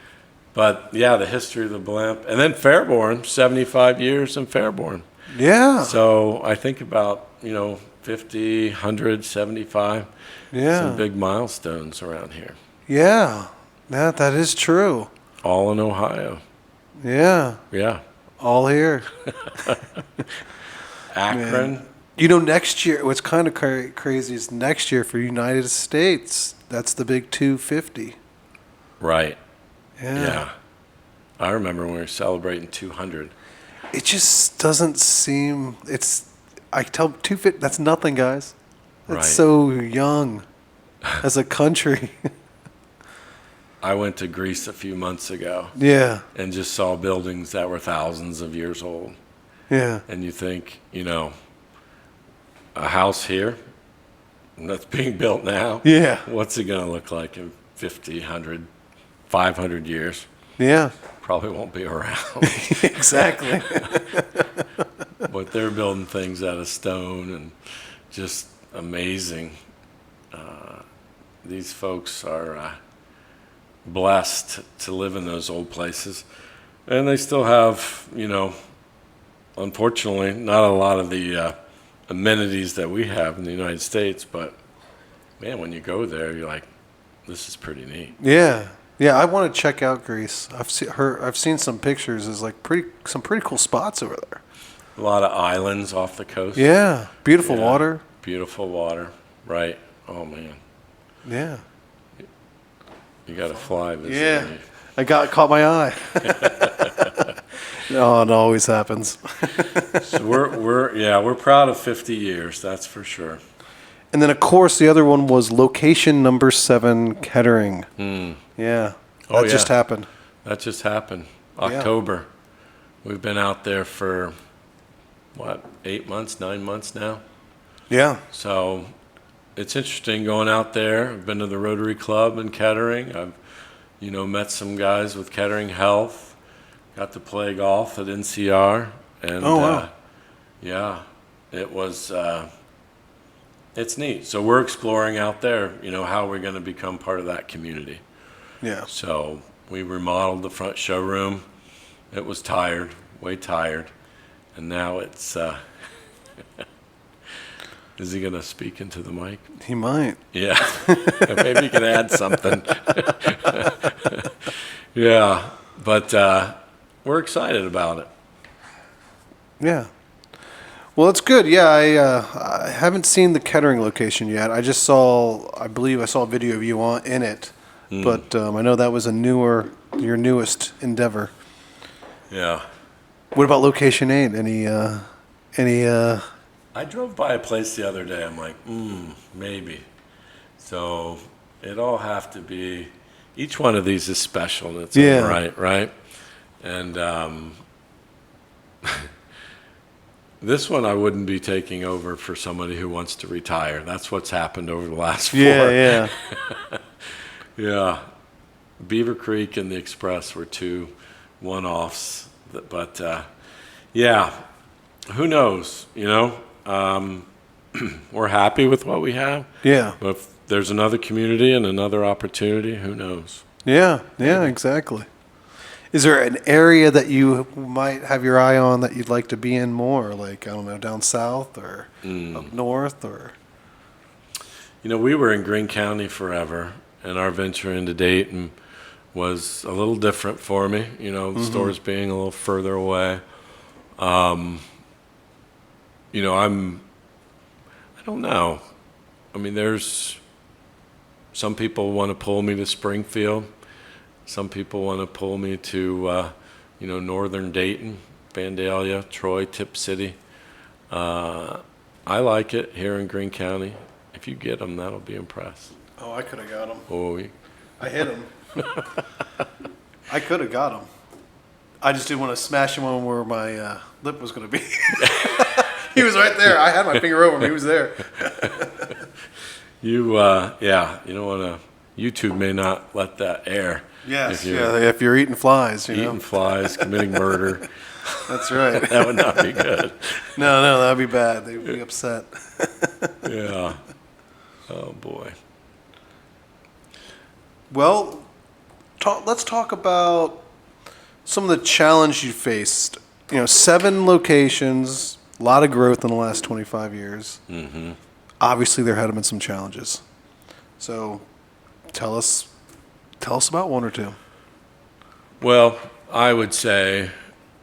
But yeah, the history of the blimp. And then Fairborn, 75 years in Fairborn. Yeah. So I think about, 50, 100, 75. Yeah. Some big milestones around here. Yeah. That is true. All in Ohio. Yeah. Yeah. All here. Akron. Next year, what's kind of crazy is next year for United States, that's the big 250. Right. Yeah. Yeah. I remember when we were celebrating 200. It just doesn't seem, I tell 250, that's nothing, guys. That's Right. so young as a country. I went to Greece a few months ago Yeah. and just saw buildings that were thousands of years old. Yeah. And you think, a house here that's being built now, Yeah. what's it going to look like in 50, 100, 500 years? Yeah. Probably won't be around. Exactly. But they're building things out of stone and just amazing. These folks are blessed to live in those old places. And they still have, unfortunately, not a lot of the amenities that we have in the United States. But, man, when you go there, you're like, this is pretty neat. Yeah. Yeah, I want to check out Greece. I've seen some pictures. There's like some pretty cool spots over there. A lot of islands off the coast. Yeah, beautiful Yeah. water. Beautiful water, right? Oh, man. Yeah. You got to fly. Visit Yeah. me. Caught my eye. No, it always happens. So we're proud of 50 years, that's for sure. And then, of course, the other one was location number 7, Kettering. Yeah. Oh, That just yeah. happened. That just happened. October. We've been out there for, 8 months, 9 months now? Yeah. So it's interesting going out there. I've been to the Rotary Club in Kettering. I've, met some guys with Kettering Health. Got to play golf at NCR. And, Oh, wow. yeah, it was, it's neat. So we're exploring out there, how we're going to become part of that community. Yeah. So we remodeled the front showroom. It was tired, way tired. And now it's, is he going to speak into the mic? He might. Yeah. Maybe you can add something. Yeah. But we're excited about it. Yeah. Well, it's good. Yeah, I haven't seen the Kettering location yet. I believe I saw a video of you in it. But I know that was your newest endeavor. Yeah. What about location 8? Any I drove by a place the other day. I'm like, maybe. So it all have to be, each one of these is special in its own right? And this one I wouldn't be taking over for somebody who wants to retire. That's what's happened over the last 4. Yeah. Yeah. Beaver Creek and the Express were 2 one-offs. But, yeah, who knows, We're happy with what we have. Yeah. But if there's another community and another opportunity, who knows? Yeah, exactly. Is there an area that you might have your eye on that you'd like to be in more? Like, I don't know, down south or up north or? We were in Greene County forever, and our venture into Dayton was a little different for me, the stores being a little further away. I don't know. I mean, there's some people want to pull me to Springfield. Some people want to pull me to, northern Dayton, Vandalia, Troy, Tip City. I like it here in Greene County. If you get them, that'll be impressed. Oh, I could have got him. Oh, I hit him. I could have got him. I just didn't want to smash him on where my lip was going to be. He was right there. I had my finger over him. He was there. You don't want to. YouTube may not let that air. Yes, if you're eating flies, eating flies, committing murder. That's right. That would not be good. No, that would be bad. They would be upset. Yeah. Oh boy. Well, let's talk about some of the challenge you faced. 7 locations, a lot of growth in the last 25 years. Mm-hmm. Obviously, there had been some challenges. So, tell us about one or two. Well, I would say,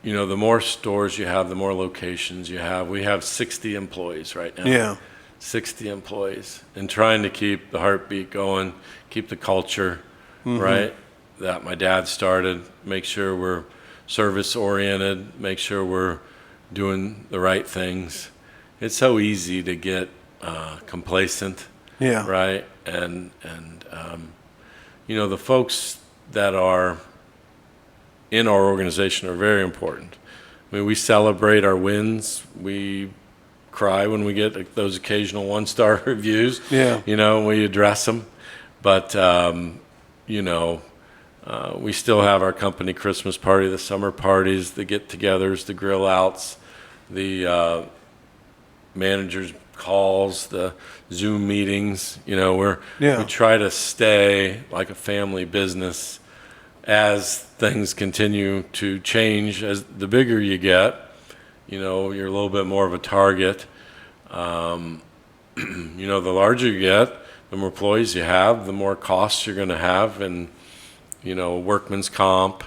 the more stores you have, the more locations you have. We have 60 employees right now. Yeah. 60 employees. And trying to keep the heartbeat going, keep the culture, right, that my dad started, make sure we're service-oriented, make sure we're doing the right things. It's so easy to get complacent, right? And the folks that are in our organization are very important. I mean, we celebrate our wins. We cry when we get those occasional 1-star reviews. Yeah. We address them. But, we still have our company Christmas party, the summer parties, the get-togethers, the grill-outs, the managers' calls, the Zoom meetings. We try to stay like a family business as things continue to change. As the bigger you get, you're a little bit more of a target. The larger you get, the more employees you have, the more costs you're going to have, and workman's comp.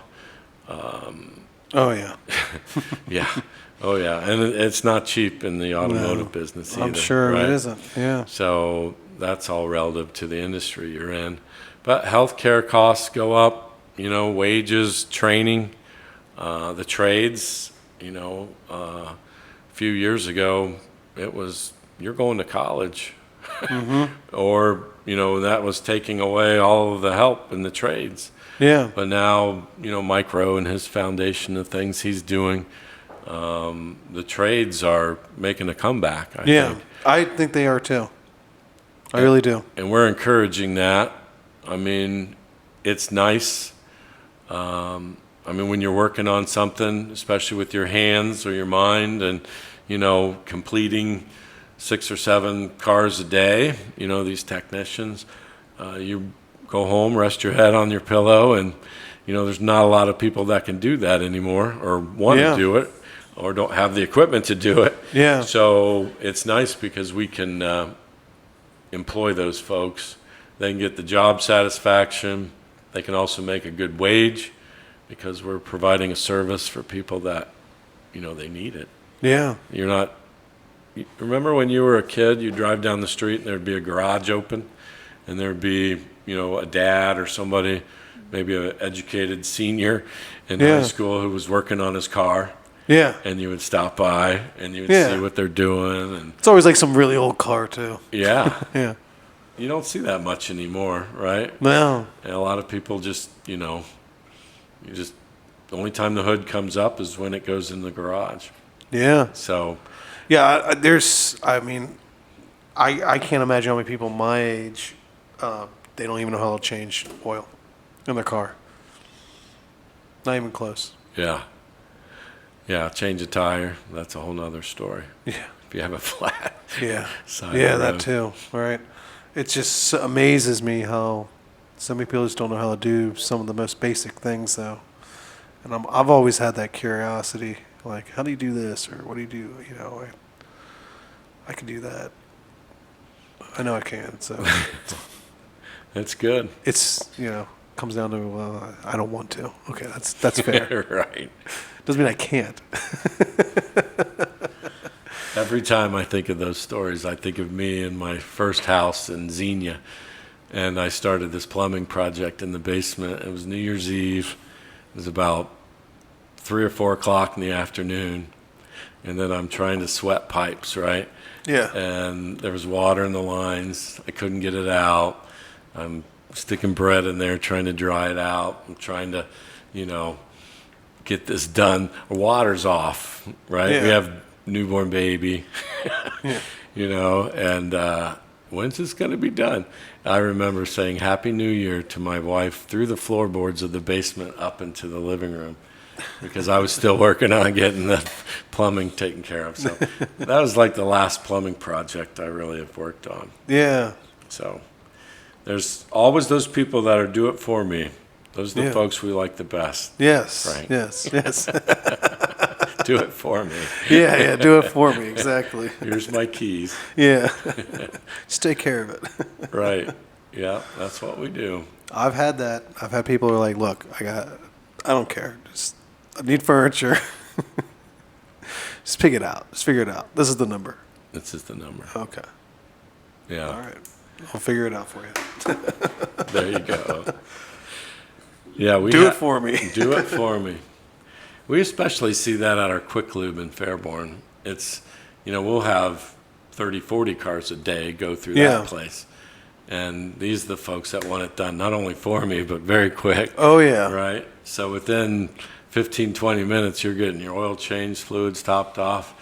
Oh yeah. Yeah. Oh yeah, and it's not cheap in the automotive business either. I'm sure right? It isn't. Yeah. So that's all relative to the industry you're in. But healthcare costs go up. Wages, training, the trades. A few years ago, it was you're going to college, or that was taking away all of the help in the trades. Yeah. But now, Micro and his foundation, the things he's doing, the trades are making a comeback, I think. I think they are too. I really do. And we're encouraging that. I mean, it's nice. When you're working on something, especially with your hands or your mind and, completing 6 or 7 cars a day, these technicians, you go home, rest your head on your pillow, and, there's not a lot of people that can do that anymore or want to do it or don't have the equipment to do it. Yeah. So it's nice because we can employ those folks. They can get the job satisfaction. They can also make a good wage because we're providing a service for people that, they need it. Yeah. Remember when you were a kid, you'd drive down the street and there'd be a garage open and there'd be, a dad or somebody, maybe an educated senior in high school who was working on his car. Yeah. And you would stop by and you would see what they're doing. And it's always like some really old car too. Yeah. Yeah. You don't see that much anymore, right? No. And a lot of people just, the only time the hood comes up is when it goes in the garage. Yeah. So. Yeah, I can't imagine how many people my age, they don't even know how to change oil in their car. Not even close. Yeah. Yeah, change a tire, that's a whole nother story. Yeah. If you have a flat. Yeah. Side Yeah, of the that road. too. Right. It just amazes me how so many people just don't know how to do some of the most basic things, though. And I've always had that curiosity, like, how do you do this, or what do you do? I can do that. I know I can. So That's good. it's comes down to I don't want to. Okay, that's fair. Right. Doesn't mean I can't. Every time I think of those stories, I think of me in my first house in Xenia, and I started this plumbing project in the basement. It was New Year's Eve. It was about 3 or 4 o'clock in the afternoon, and then I'm trying to sweat pipes, right? Yeah. And there was water in the lines. I couldn't get it out. I'm sticking bread in there, trying to dry it out. I'm trying to, get this done. Water's off, right? Yeah. We have newborn baby, Yeah. and when's this going to be done? I remember saying Happy New Year to my wife through the floorboards of the basement up into the living room because I was still working on getting the plumbing taken care of. So that was like the last plumbing project I really have worked on. Yeah. So there's always those people that are do it for me. Those are the Yeah. folks we like the best. Yes. Right. Yes. Yes. Do it for me. Yeah. Yeah. Do it for me. Exactly. Here's my keys. Yeah. Just take care of it. Right. Yeah, that's what we do. I've had that. I've had people who are like, look, I don't care. I need furniture. Just pick it out. Just figure it out. This is the number. This is the number. Okay. Yeah. All right. I'll figure it out for you. There you go. Yeah, we Do it for me. Do it for me. We especially see that at our Quick Lube in Fairborn. It's, we'll have 30, 40 cars a day go through Yeah. that place. And these are the folks that want it done not only for me, but very quick. Oh, yeah. Right? So within 15, 20 minutes, you're getting your oil changed, fluids topped off,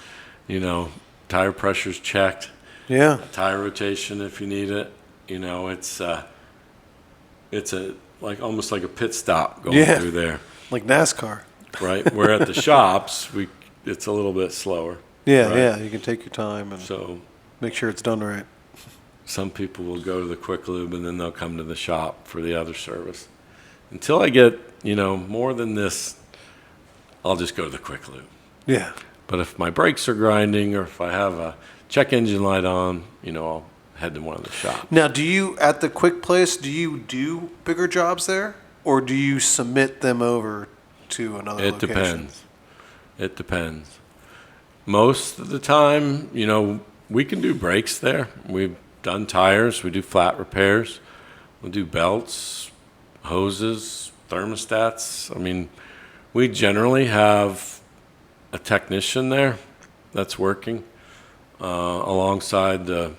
tire pressures checked, Yeah. tire rotation if you need it. It's almost like a pit stop going Yeah. through there. Like NASCAR. Right? Where at the shops, it's a little bit slower. Yeah. Right. Yeah. You can take your time and So make sure it's done right. some people will go to the Quick Lube and then they'll come to the shop for the other service. Until I get, more than this, I'll just go to the Quick Lube. Yeah. But if my brakes are grinding or if I have a check engine light on, I'll head to one of the shops. Now, at the Quick Place, do you do bigger jobs there? Or do you submit them over to another It location? depends. It depends. Most of the time, we can do brakes there. We've done tires. We do flat repairs. We'll do belts, hoses, thermostats. I mean, we generally have a technician there that's working alongside the,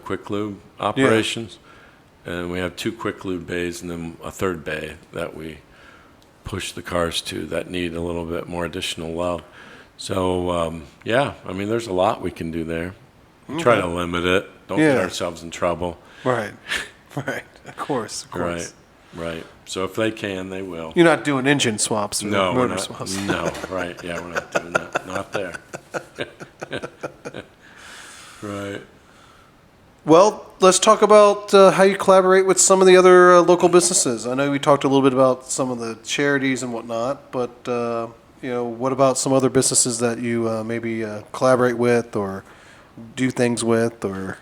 Quick Lube operations. And we have 2 Quick Lube bays and then a third bay that we push the cars to that need a little bit more additional love. So, there's a lot we can do there. We try to limit it. Don't get Yeah. ourselves in trouble. Right. Right. Of course. Right. So if they can, they will. You're not doing engine swaps or No, we're motor not. swaps. No, right. Yeah, we're not doing that. Not there. Right. Well, let's talk about how you collaborate with some of the other local businesses. I know we talked a little bit about some of the charities and whatnot, but what about some other businesses that you maybe collaborate with or do things with, or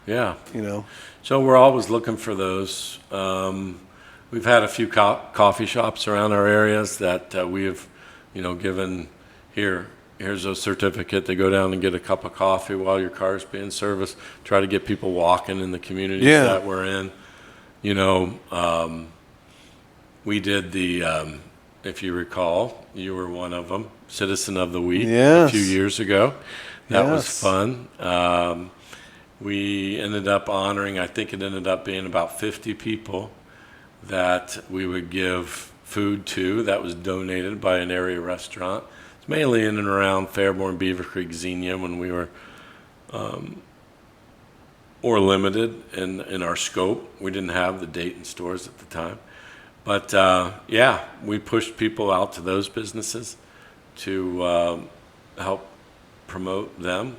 Yeah. you know? So we're always looking for those. We've had a few coffee shops around our areas that we have, given here's a certificate to go down and get a cup of coffee while your car's being serviced. Try to get people walking in the communities Yeah. that we're in. We did the, if you recall, you were one of them, Citizen of the Week Yes. a few years ago. That was Yes. fun. We ended up honoring, I think it ended up being about 50 people that we would give food to that was donated by an area restaurant. It's mainly in and around Fairborn, Beaver Creek, Xenia when we were more limited in our scope. We didn't have the Dayton stores at the time. But we pushed people out to those businesses to help promote them.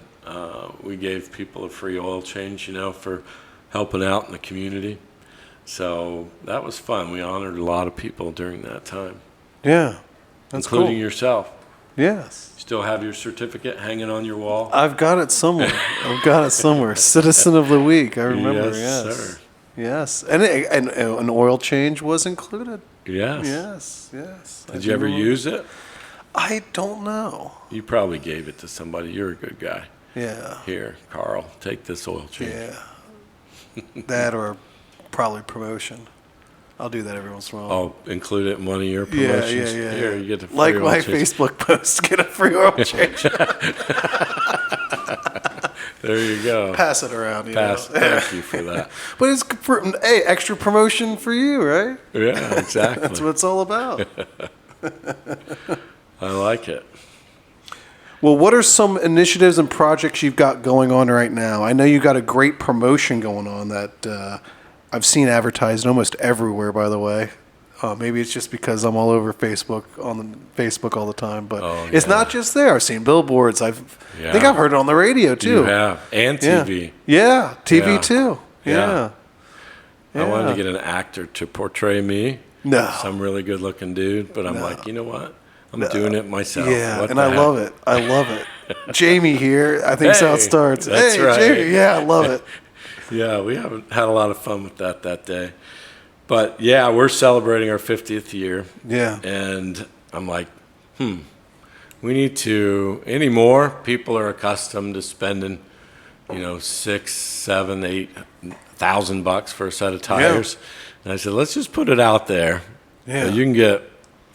We gave people a free oil change, for helping out in the community. So that was fun. We honored a lot of people during that time, Yeah, that's including cool. yourself. Yes, Still have your certificate hanging on your wall? I've got it somewhere. Citizen of the Week. I remember. Yes, Yes, sir. yes, and an oil change was included. Yes. Yes. Did you ever use it? I don't know. You probably gave it to somebody. You're a good guy. Yeah. Here, Carl, take this oil change. Yeah. That or probably promotion. I'll do that every once in a while. I'll include it in one of your Yeah, promotions. yeah. Here, you get a free Like oil my change. Facebook post, get a free oil change. There you go. Pass it around. Thank you for that. But it's extra promotion for you, right? Yeah, exactly. That's what it's all about. I like it. Well, what are some initiatives and projects you've got going on right now? I know you got a great promotion going on that I've seen advertised almost everywhere, by the way. Maybe it's just because I'm all over Facebook, Facebook all the time, but it's not just there. I've seen billboards. I think I've heard it on the radio too. You have, and TV. Yeah, TV Yeah. too. Yeah. I wanted to get an actor to portray me. No. Some really good-looking dude, but I'm like, you know what? I'm doing it myself. Yeah, What and the I heck? love it. I love it. Jamie here. I think how it Hey, starts. that's Hey, right. Jamie. Yeah, I love it. Yeah, we haven't had a lot of fun with that day. But yeah, we're celebrating our 50th year. Yeah. And I'm like, we need to, anymore, people are accustomed to spending, $6,000, $7,000, $8,000 for a set of tires. And I said, let's just put it out there. Yeah. You can get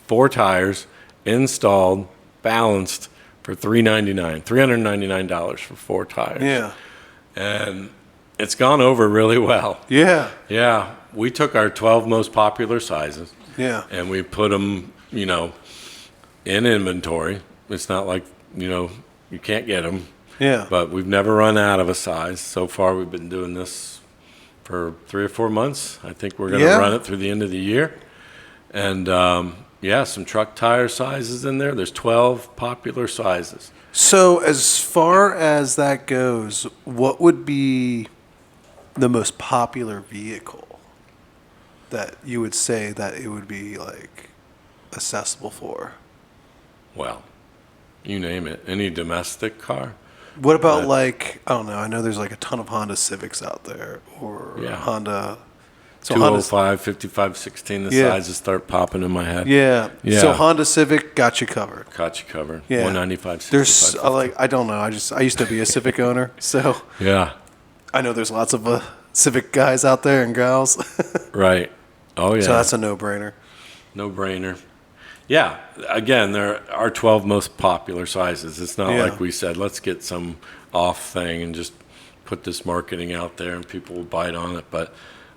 4 tires installed, balanced for $399 for 4 tires. Yeah. And it's gone over really well. Yeah. Yeah, we took our 12 most popular sizes Yeah. and we put them, in inventory. It's not like, you can't get them. Yeah. But we've never run out of a size. So far, we've been doing this for 3 or 4 months. I think we're going to run it through the end of the year. And, some truck tire sizes in there. There's 12 popular sizes. So as far as that goes, what would be the most popular vehicle that you would say that it would be like accessible for? Well, you name it. Any domestic car. What about I don't know, I know there's like a ton of Honda Civics out there or Yeah. Honda. So 205, 55, 16, the Yeah. sizes start popping in my head. Yeah. Yeah. So Honda Civic got you covered. Got you covered. Yeah. 195, 65. There's I don't know. I used to be a Civic owner, so Yeah, I know there's lots of Civic guys out there and gals. right. Oh, yeah. So that's a no-brainer. No brainer. Yeah, again, there are 12 most popular sizes. It's not Yeah. like we said, let's get some off thing and just put this marketing out there and people will bite on it. But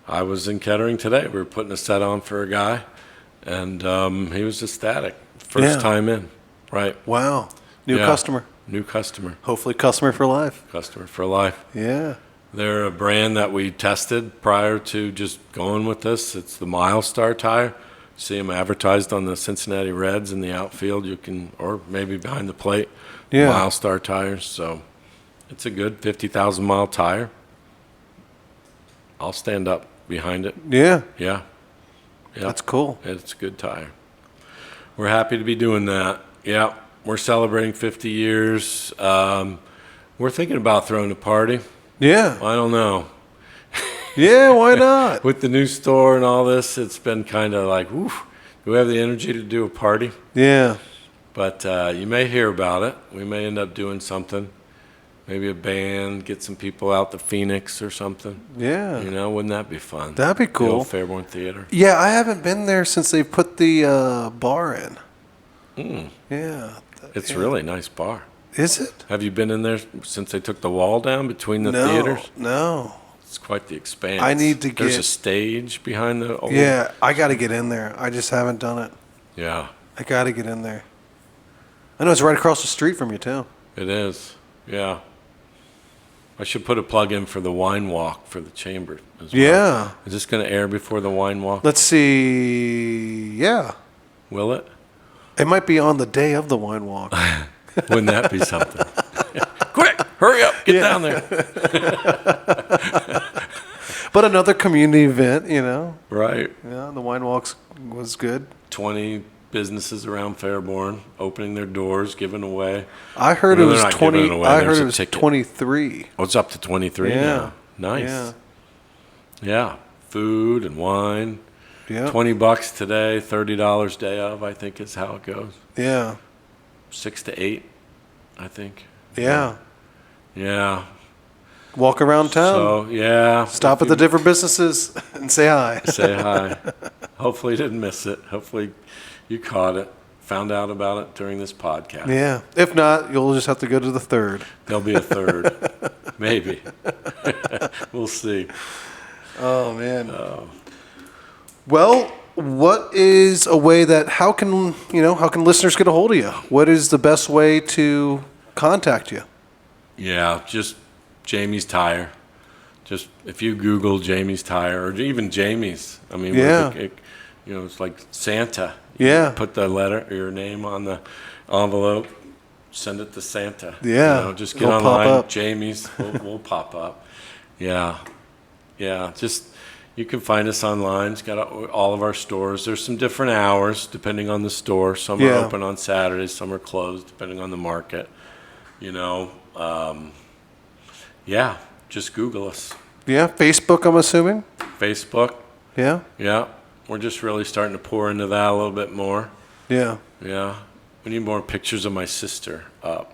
I was in Kettering today. We were putting a set on for a guy, and he was ecstatic. First time in. Right. Wow. New Yeah. customer. New customer. Hopefully customer for life. Customer for life. Yeah. They're a brand that we tested prior to just going with this. It's the Milestar tire. See them advertised on the Cincinnati Reds in the outfield. You can, or maybe behind the plate. Yeah. Milestar tires. So it's a good 50,000 mile tire. I'll stand up behind it. Yeah. Yeah. Yeah. That's cool. It's a good tire. We're happy to be doing that. Yeah. We're celebrating 50 years. We're thinking about throwing a party. Yeah. I don't know. Yeah, why not? With the new store and all this, it's been kind of like, woof, do we have the energy to do a party? Yeah. But you may hear about it. We may end up doing something. Maybe a band, get some people out to Phoenix or something. Yeah. Wouldn't that be fun? That'd be The cool. old Fairborn Theater. Yeah, I haven't been there since they put the bar in. Yeah. It's really a nice bar. Is it? Have you been in there since they took the wall down between the No. theaters? No. It's quite the expanse. I need to There's get- a stage behind the old. Yeah, I got to get in there. I just haven't done it. Yeah, I got to get in there. I know it's right across the street from you, too. it is. Yeah. I should put a plug in for the wine walk for the chamber as well. Yeah. Is this going to air before the wine walk? Let's see. Yeah. Will it? It might be on the day of the wine walk. Wouldn't that be something? Quick, hurry up, get down there. But another community event, Right. Yeah, the wine walks was good. 20 businesses around Fairborn opening their doors, giving away. I heard No, it they're was not 20. giving it away. I There's heard a it was ticket. 23. Oh, it's up to 23 Yeah. now. Nice. Yeah. Yeah. Food and wine. Yeah. $20 today, $30 day of, I think is how it goes. Yeah. 6 to 8, I think. Yeah. Yeah. Walk around town. So, yeah. Stop if at the you different businesses and say hi. Say hi. Hopefully you didn't miss it. Hopefully you caught it, found out about it during this podcast. Yeah. If not, you'll just have to go to the third. There'll be a third. Maybe. We'll see. Oh, man. Well, what is a way how can listeners get a hold of you? What is the best way to contact you? Yeah, just Jamie's Tire. Just if you Google Jamie's Tire or even Jamie's, I mean, Yeah. it's like Santa. Yeah. You put the letter, your name on the envelope, send it to Santa. Yeah. Just get It'll pop online, up. Jamie's, we'll pop up. Yeah. Just you can find us online. It's got all of our stores. There's some different hours depending on the store. Some are Yeah. open on Saturdays, some are closed depending on the market. Just Google us. Yeah, Facebook, I'm assuming. Facebook. Yeah. Yeah. We're just really starting to pour into that a little bit more. Yeah. Yeah. We need more pictures of my sister up.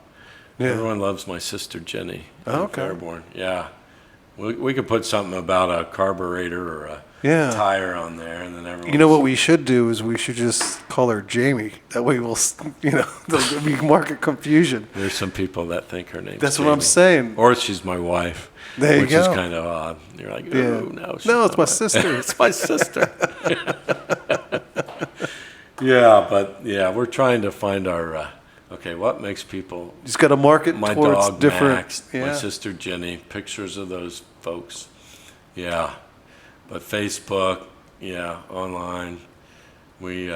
Yeah. Everyone loves my sister Jenny. Oh, in okay. Fairborn. Yeah. We could put something about a carburetor or a Yeah. tire on there, and then everyone. You know what we should do is we should just call her Jamie. That way we'll, there'll be market confusion. There's some people that think her name's That's what Jamie. I'm saying. Or she's my wife. There you which is go. kind of odd. You're like, Yeah. ooh, no. she's No, it's not my sister. It's my sister. Yeah, but we're trying to find our. What makes people? Just got to market My towards dog different. Max, my sister Jenny, pictures of those folks. Yeah, but Facebook, online. We,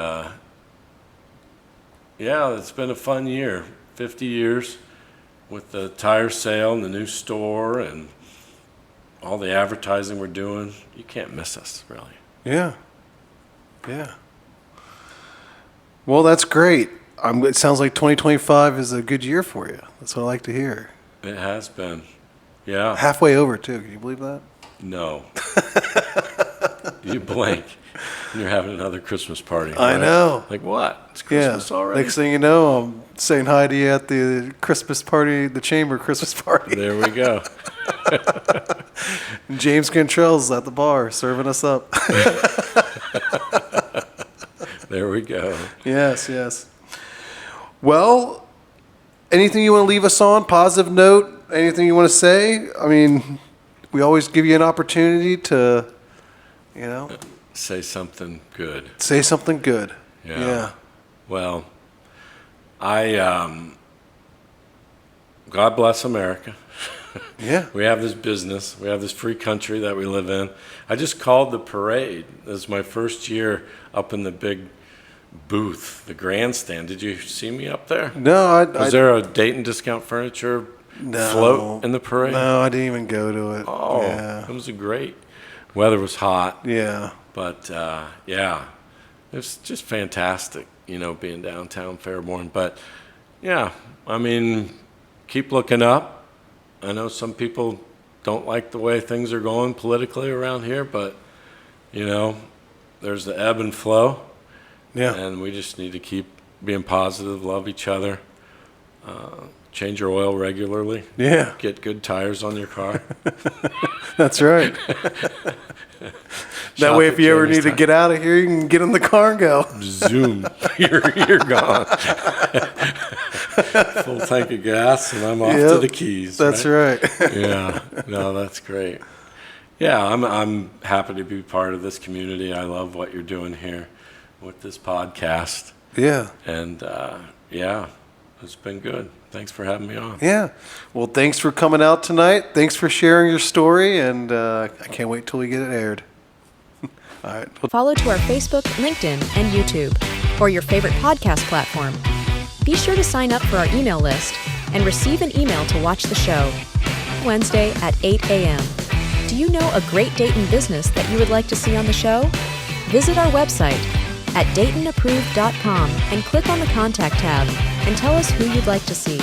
it's been a fun year. 50 years with the tire sale and the new store and all the advertising we're doing. You can't miss us, really. Yeah. Yeah. Well, that's great. It sounds like 2025 is a good year for you. That's what I like to hear. It has been. Yeah. Halfway over, too. Can you believe that? No. You blink, and you're having another Christmas party. I right? know. Like what? It's Yeah. Christmas already. Next thing you know, I'm saying hi to you at the Christmas party, the chamber Christmas party. There we go. And James Cantrell's at the bar serving us up. There we go. Yes, yes. Well, anything you want to leave us on? Positive note? Anything you want to say? I mean, we always give you an opportunity to, Say something good. say something good. Yeah. Yeah. Well, God bless America. Yeah. We have this business. We have this free country that we live in. I just called the parade. This is my first year up in the big booth, the grandstand. Did you see me up there? No, Was there a Dayton Discount Furniture float in the parade? No, I didn't even go to it. Oh, Yeah. it was great. Weather was hot, Yeah. but it's just fantastic, being downtown Fairborn. But keep looking up. I know some people don't like the way things are going politically around here, but there's the ebb and flow. Yeah. And we just need to keep being positive, love each other, change your oil regularly, Yeah. get good tires on your car. That's right. That way, if you ever need to get out of here, you can get in the car and go. Zoom, you're gone. Full tank of gas, and I'm off to Yep, the Keys. That's right. Yeah, no, that's great. Yeah, I'm happy to be part of this community. I love what you're doing here with this podcast. Yeah. And it's been good. Thanks for having me on. Yeah. Well, thanks for coming out tonight. Thanks for sharing your story, and I can't wait till we get it aired. All right. Follow to our Facebook, LinkedIn, and YouTube, or your favorite podcast platform. Be sure to sign up for our email list and receive an email to watch the show. Wednesday at 8 a.m. Do you know a great Dayton business that you would like to see on the show? Visit our website at DaytonApproved.com and click on the Contact tab and tell us who you'd like to see.